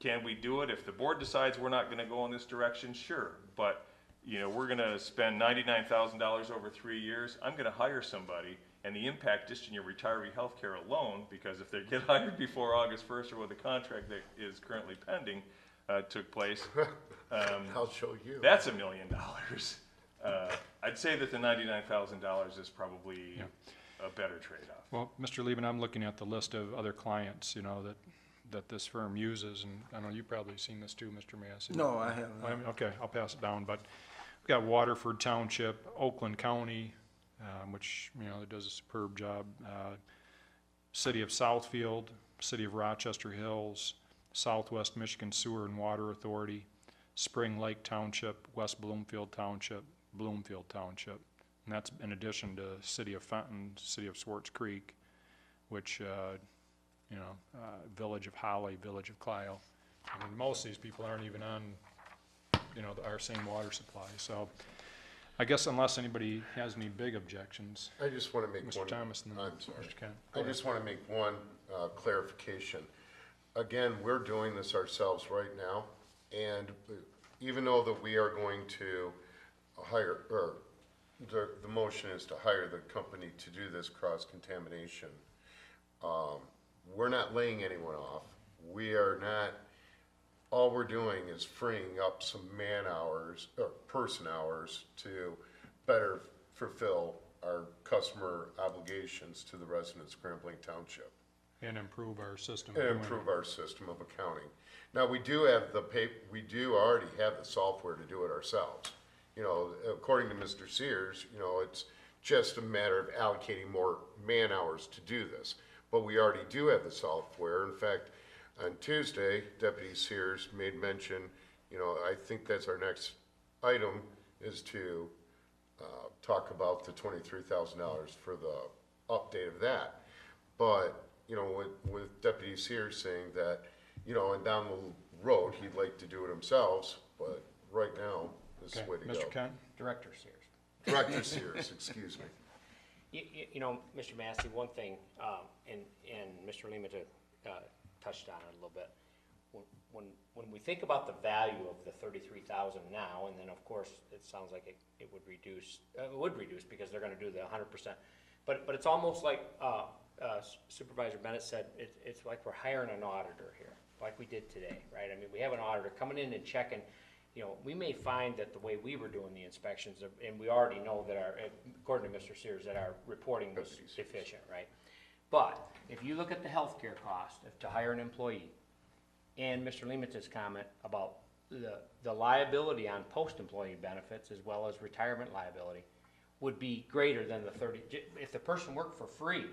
[SPEAKER 13] Can we do it? If the board decides we're not going to go in this direction, sure. But we're going to spend $99,000 over 3 years. I'm going to hire somebody, and the impact just in your retiree health care alone, because if they get hired before August 1st or with the contract that is currently pending took place,
[SPEAKER 8] I'll show you.
[SPEAKER 13] That's $1 million. I'd say that the $99,000 is probably a better trade-off.
[SPEAKER 1] Well, Mr. Lieben, I'm looking at the list of other clients, that this firm uses, and I know you've probably seen this too, Mr. Massey.
[SPEAKER 3] No, I haven't.
[SPEAKER 1] Okay, I'll pass it down, but we've got Waterford Township, Oakland County, which, does a superb job, City of Southfield, City of Rochester Hills, Southwest Michigan Sewer and Water Authority, Spring Lake Township, West Bloomfield Township, and that's in addition to City of Fenton, City of Swartz Creek, which, Village of Holly, Village of Clio. I mean, most of these people aren't even on, our same water supply. So I guess unless anybody has any big objections.
[SPEAKER 8] I just want to make
[SPEAKER 1] Mr.
[SPEAKER 8] one.
[SPEAKER 1] Thomas and then
[SPEAKER 8] I'm sorry.
[SPEAKER 1] Mr. Ken.
[SPEAKER 8] I just want to make one clarification. Again, we're doing this ourselves right now, and even though that we are going to hire, or the motion is to hire the company to do this cross-contamination, We're not laying anyone off. We are not, all we're doing is freeing up some man hours, or person hours to better fulfill our customer obligations to the residents of Grand Blanc Township.
[SPEAKER 1] And improve our system. of
[SPEAKER 8] And
[SPEAKER 1] doing
[SPEAKER 8] improve
[SPEAKER 1] it.
[SPEAKER 8] our system of accounting. Now, we do have we do already have the software to do it ourselves. You know, according to Mr. Sears, you know, it's just a matter of allocating more man hours to do this. But we already do have the software. In fact, on Tuesday, Deputy Sears made mention, you know, I think that's our next item, is to talk about the $23,000 for the update of that. But, you know, with Deputy Sears saying that, you know, and down the road, he'd like to do it himself, but right now, this is
[SPEAKER 1] Okay,
[SPEAKER 8] the way to go.
[SPEAKER 1] Mr. Kent?
[SPEAKER 15] Director Sears.
[SPEAKER 8] Director Sears, excuse me.
[SPEAKER 18] You know, Mr. Massey, one thing, and Mr. Lima touched on it a little bit. When we think about the value of the 33,000 now, and then of course it sounds like it would reduce. It would reduce because they're going to do the 100%. But it's almost like Supervisor Bennett said. It's like we're hiring an auditor here, like we did today, right? I mean, we have an auditor coming in and checking. You know, we may find that the way we were doing the inspections, and we already know that according to Mr. Sears, that our reporting was deficient, right? But if you look at the healthcare cost to hire an employee, and Mr. Lima's comment about the liability on post-employee benefits as well as retirement liability would be greater than the 30, if the person worked for free,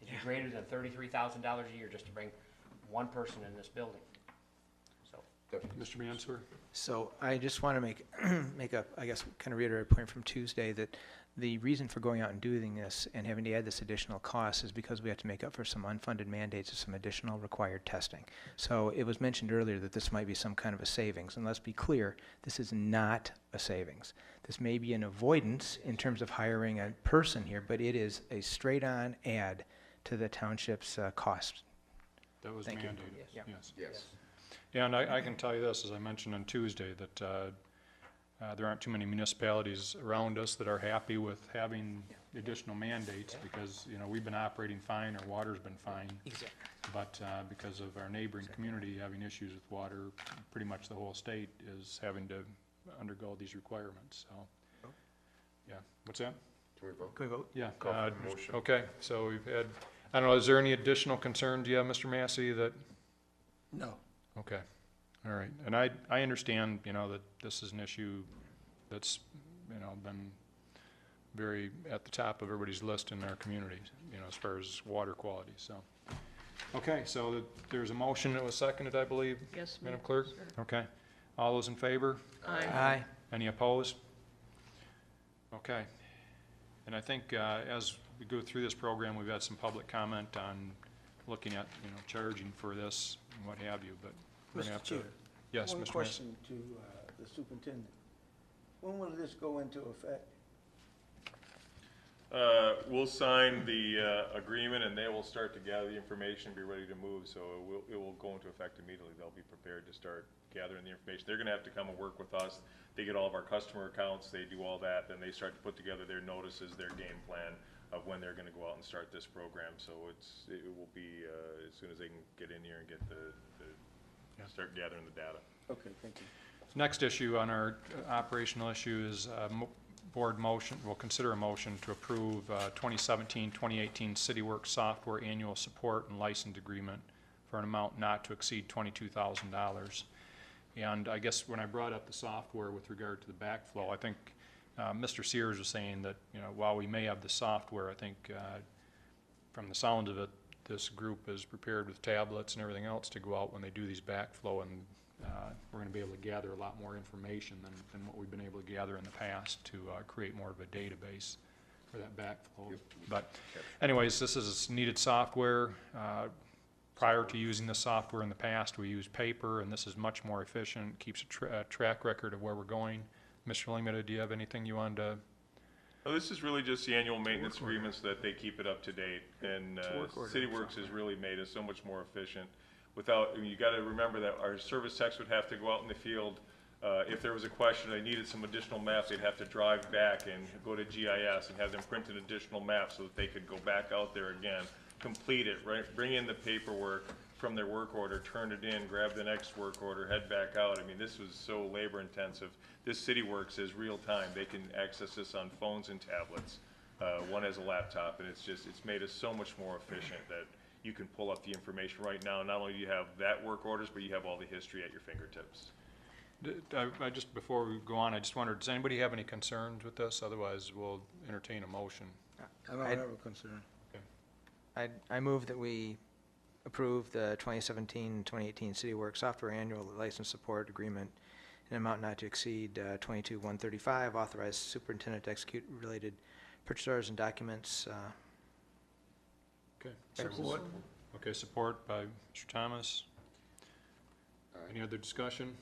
[SPEAKER 18] it'd be greater than $33,000 a year just to bring one person in this building. So,
[SPEAKER 1] Mr. Mansour?
[SPEAKER 9] So I just want to make a, I guess, kind of reiterate a point from Tuesday, that the reason for going out and doing this and having to add this additional cost is because we have to make up for some unfunded mandates of some additional required testing. So it was mentioned earlier that this might be some kind of a savings, and let's be clear, this is not a savings. This may be an avoidance in terms of hiring a person here, but it is a straight-on add to the township's cost.
[SPEAKER 1] That was
[SPEAKER 9] Thank you.
[SPEAKER 1] mandated, yes.
[SPEAKER 8] Yes.
[SPEAKER 1] Yeah, and I can tell you this, as I mentioned on Tuesday, that there aren't too many municipalities around us that are happy with having additional mandates, because, you know, we've been operating fine, our water's been fine.
[SPEAKER 9] Exactly.
[SPEAKER 1] But because of our neighboring community having issues with water, pretty much the whole state is having to undergo these requirements, so. Yeah, what's that?
[SPEAKER 8] Can we vote?
[SPEAKER 9] Can we vote?
[SPEAKER 1] Yeah.
[SPEAKER 8] Call for the motion.
[SPEAKER 1] Okay, so we've had, I don't know, is there any additional concerns you have, Mr. Massey, that?
[SPEAKER 3] No.
[SPEAKER 1] Okay, all right. And I understand, you know, that this is an issue that's, you know, been very at the top of everybody's list in our community, you know, as far as water quality, so. Okay, so there's a motion that was seconded, I believe?
[SPEAKER 7] Yes,
[SPEAKER 1] Madam Clerk? Okay. All those in favor?
[SPEAKER 9] Aye.
[SPEAKER 1] Any opposed? Okay. And I think as we go through this program, we've had some public comment on looking at, you know, charging for this and what have you, but we're gonna have to.
[SPEAKER 3] Mr. Chair,
[SPEAKER 1] Yes,
[SPEAKER 3] one
[SPEAKER 1] Mr. Massey.
[SPEAKER 3] question to the superintendent. When will this go into effect?
[SPEAKER 13] We'll sign the agreement, and they will start to gather the information, be ready to move, so it will go into effect immediately. They'll be prepared to start gathering the information. They're gonna have to come and work with us. They get all of our customer accounts, they do all that, then they start to put together their notices, their game plan of when they're gonna go out and start this program. So it will be as soon as they can get in here and get start gathering the data.
[SPEAKER 3] Okay, thank you.
[SPEAKER 1] Next issue on our operational issue is board motion, we'll consider a motion to approve 2017-2018 CityWorks software annual support and license agreement for an amount not to exceed $22,000. And I guess when I brought up the software with regard to the backflow, I think Mr. Sears was saying that, you know, while we may have the software, I think from the sound of it, this group is prepared with tablets and everything else to go out when they do these backflow, and we're going to be able to gather a lot more information than what we've been able to gather in the past to create more of a database for that backflow.
[SPEAKER 8] Yep.
[SPEAKER 1] But anyways, this is needed software. Prior to using the software in the past, we used paper, and this is much more efficient, keeps a track record of where we're going. Mr. Lima, do you have anything you wanted to?
[SPEAKER 13] No, this is really just the annual maintenance agreements that they keep it up to date, and CityWorks has really made us so much more efficient. Without, you got to remember that our service techs would have to go out in the field. If there was a question, they needed some additional maps, they'd have to drive back and go to GIS and have them print an additional map so that they could go back out there again complete it, right? Bring in the paperwork from their work order, turn it in, grab the next work order, head back out. I mean, this was so labor intensive. This CityWorks is real time. They can access this on phones and tablets. One has a laptop, and it's made us so much more efficient that you can pull up the information right now. Not only do you have that work orders, but you have all the history at your fingertips.
[SPEAKER 1] I just, before we go on, I just wondered, does anybody have any concerns with this? Otherwise, we'll entertain a motion.
[SPEAKER 3] I don't have a concern.
[SPEAKER 9] I move that we approve the 2017-2018 CityWorks Software Annual License Support Agreement in an amount not to exceed $22,135, authorize superintendent to execute related purchase orders and documents.
[SPEAKER 1] Okay.
[SPEAKER 3] Support.
[SPEAKER 1] Okay, support by Mr. Thomas. Any other discussion?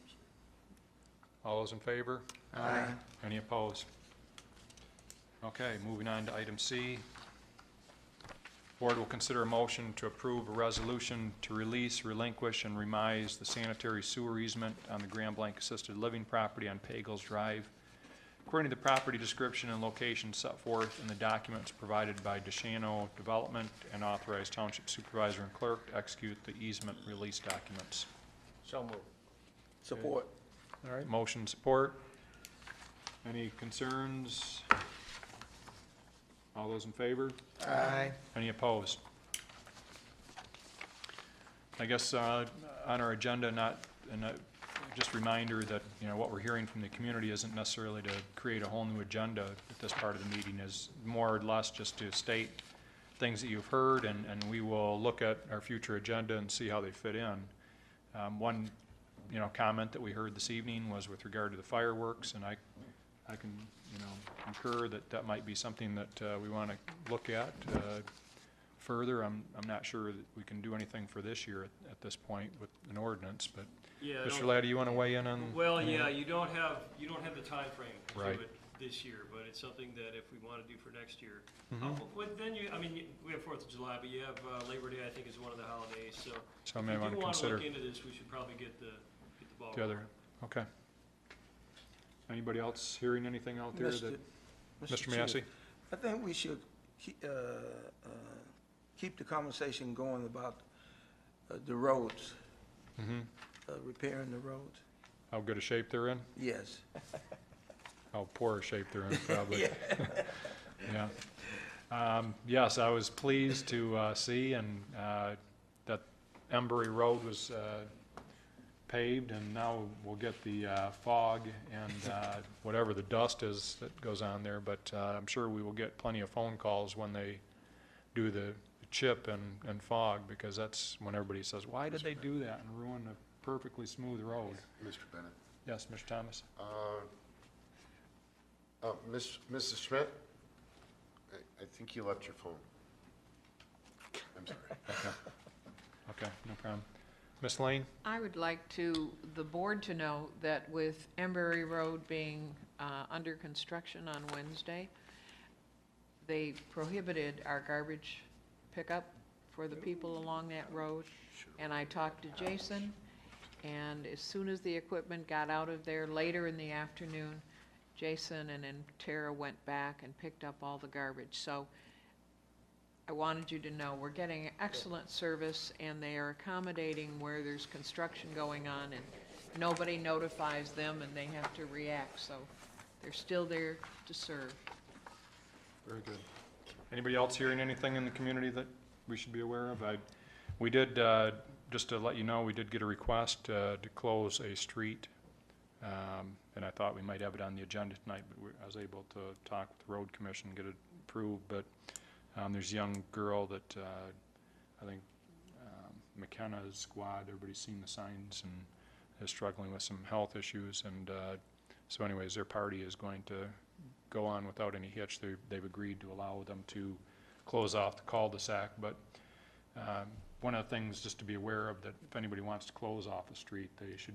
[SPEAKER 1] All those in favor?
[SPEAKER 3] Aye.
[SPEAKER 1] Any opposed? Okay, moving on to item C. Board will consider a motion to approve a resolution to release, relinquish, and remise the sanitary sewer easement on the Grand Blanc Assisted Living property on Pagels Drive. According to the property description and location set forth in the documents provided by Deshano Development, and authorize Township Supervisor and Clerk to execute the easement release documents.
[SPEAKER 18] So moved.
[SPEAKER 3] Support.
[SPEAKER 1] All right, motion support. Any concerns? All those in favor?
[SPEAKER 9] Aye.
[SPEAKER 1] Any opposed? I guess on our agenda, just a reminder that, you know, what we're hearing from the community isn't necessarily to create a whole new agenda at this part of the meeting, is more or less just to state things that you've heard, and we will look at our future agenda and see how they fit in. One, you know, comment that we heard this evening was with regard to the fireworks, and I can, you know, concur that that might be something that we want to look at further. I'm not sure that we can do anything for this year at this point with an ordinance, but
[SPEAKER 16] Yeah,
[SPEAKER 1] Mr. Laddie, you want to weigh in on?
[SPEAKER 16] Well, yeah, you don't have the time frame to
[SPEAKER 1] Right.
[SPEAKER 16] do it this year, but it's something that if we want to do for next year.
[SPEAKER 1] Mhm.
[SPEAKER 16] But then we have 4th of July, but you have Labor Day, I think, is one of the holidays, so.
[SPEAKER 1] So I
[SPEAKER 16] if
[SPEAKER 1] may
[SPEAKER 16] we
[SPEAKER 1] want
[SPEAKER 16] do
[SPEAKER 1] to
[SPEAKER 16] want to
[SPEAKER 1] consider
[SPEAKER 16] look into this, we should probably get the ball
[SPEAKER 1] the other,
[SPEAKER 16] rolling.
[SPEAKER 1] okay. Anybody else hearing anything out there that? Mr.
[SPEAKER 3] Chief,
[SPEAKER 1] Massey?
[SPEAKER 3] I think we should keep the conversation going about the roads,
[SPEAKER 1] Mm-hmm.
[SPEAKER 3] repairing the roads.
[SPEAKER 1] How good a shape they're in?
[SPEAKER 3] Yes.
[SPEAKER 1] How poor a shape they're in, probably. Yeah. Yes, I was pleased to see that Embry Road was paved, and now we'll get the fog and whatever the dust is that goes on there, but I'm sure we will get plenty of phone calls when they do the chip and fog, because that's when everybody says, why did they do that and ruin a perfectly smooth road?
[SPEAKER 8] Mr. Bennett.
[SPEAKER 1] Yes, Mr. Thomas?
[SPEAKER 8] Mrs. Schmidt, I think you left your phone. I'm sorry.
[SPEAKER 1] Okay, no problem. Ms. Lane?
[SPEAKER 7] I would like the board to know that with Embury Road being under construction on Wednesday, they prohibited our garbage pickup for the people along that road. And I talked to Jason, and as soon as the equipment got out of there later in the afternoon, Jason and then Tara went back and picked up all the garbage. So I wanted you to know we're getting excellent service, and they are accommodating where there's construction going on, and nobody notifies them and they have to react. So they're still there to serve.
[SPEAKER 1] Very good. Anybody else hearing anything in the community that we should be aware of? We did, just to let you know, we did get a request to close a street, and I thought we might have it on the agenda tonight, but I was able to talk with the road commission and get it approved. But there's a young girl that I think McKenna's squad, everybody's seen the signs, and is struggling with some health issues, and so anyways, their party is going to go on without any hitch. They've agreed to allow them to close off the cul-de-sac, but one of the things just to be aware of, that if anybody wants to close off a street, they should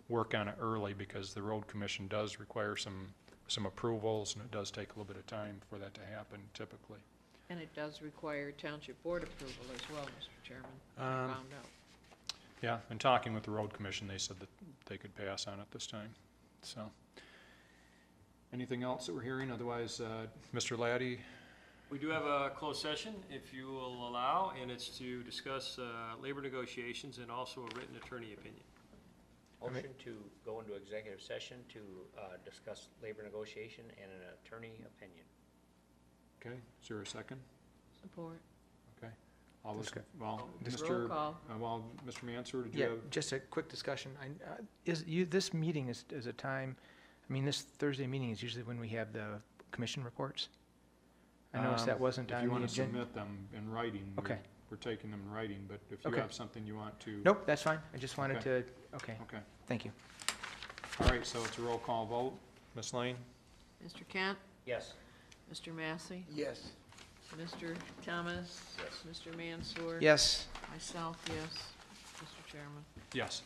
[SPEAKER 1] work on it early, because the road commission does require some approvals, and it does take a little bit of time for that to happen typically.
[SPEAKER 7] And it does require township board approval as well, Mr. Chairman, I found out.
[SPEAKER 1] Yeah, and talking with the road commission, they said that they could pass on it this time. So, anything else that we're hearing? Otherwise, Mr. Laddie,
[SPEAKER 16] We do have a closed session, if you will allow, and it's to discuss labor negotiations and also a written attorney opinion.
[SPEAKER 18] Motion to go into executive session to discuss labor negotiation and an attorney opinion.
[SPEAKER 1] Okay, is there a second?
[SPEAKER 7] Support.
[SPEAKER 1] Okay. All those,
[SPEAKER 9] Okay.
[SPEAKER 1] well,
[SPEAKER 7] Roll
[SPEAKER 1] Mr.
[SPEAKER 7] call.
[SPEAKER 1] Well, Mr. Mansur, did you
[SPEAKER 17] Yeah,
[SPEAKER 1] have?
[SPEAKER 17] just a quick discussion. This meeting is a time, I mean, this Thursday meeting is usually when we have the commission reports. I noticed that wasn't on
[SPEAKER 1] If you
[SPEAKER 17] the
[SPEAKER 1] want to
[SPEAKER 17] agenda.
[SPEAKER 1] submit them in writing,
[SPEAKER 17] Okay.
[SPEAKER 1] we're taking them in writing, but if you
[SPEAKER 17] Okay.
[SPEAKER 1] have something you want to.
[SPEAKER 17] Nope, that's fine. I just wanted to, okay,
[SPEAKER 1] Okay.
[SPEAKER 17] thank you.
[SPEAKER 1] All right, so it's a roll call vote. Ms. Lane?
[SPEAKER 7] Mr. Kent?
[SPEAKER 18] Yes.
[SPEAKER 7] Mr. Massey?
[SPEAKER 3] Yes.
[SPEAKER 7] Mr. Thomas?
[SPEAKER 18] Yes.
[SPEAKER 7] Mr. Mansour?
[SPEAKER 17] Yes.
[SPEAKER 7] Myself, yes. Mr. Chairman?
[SPEAKER 1] Yes.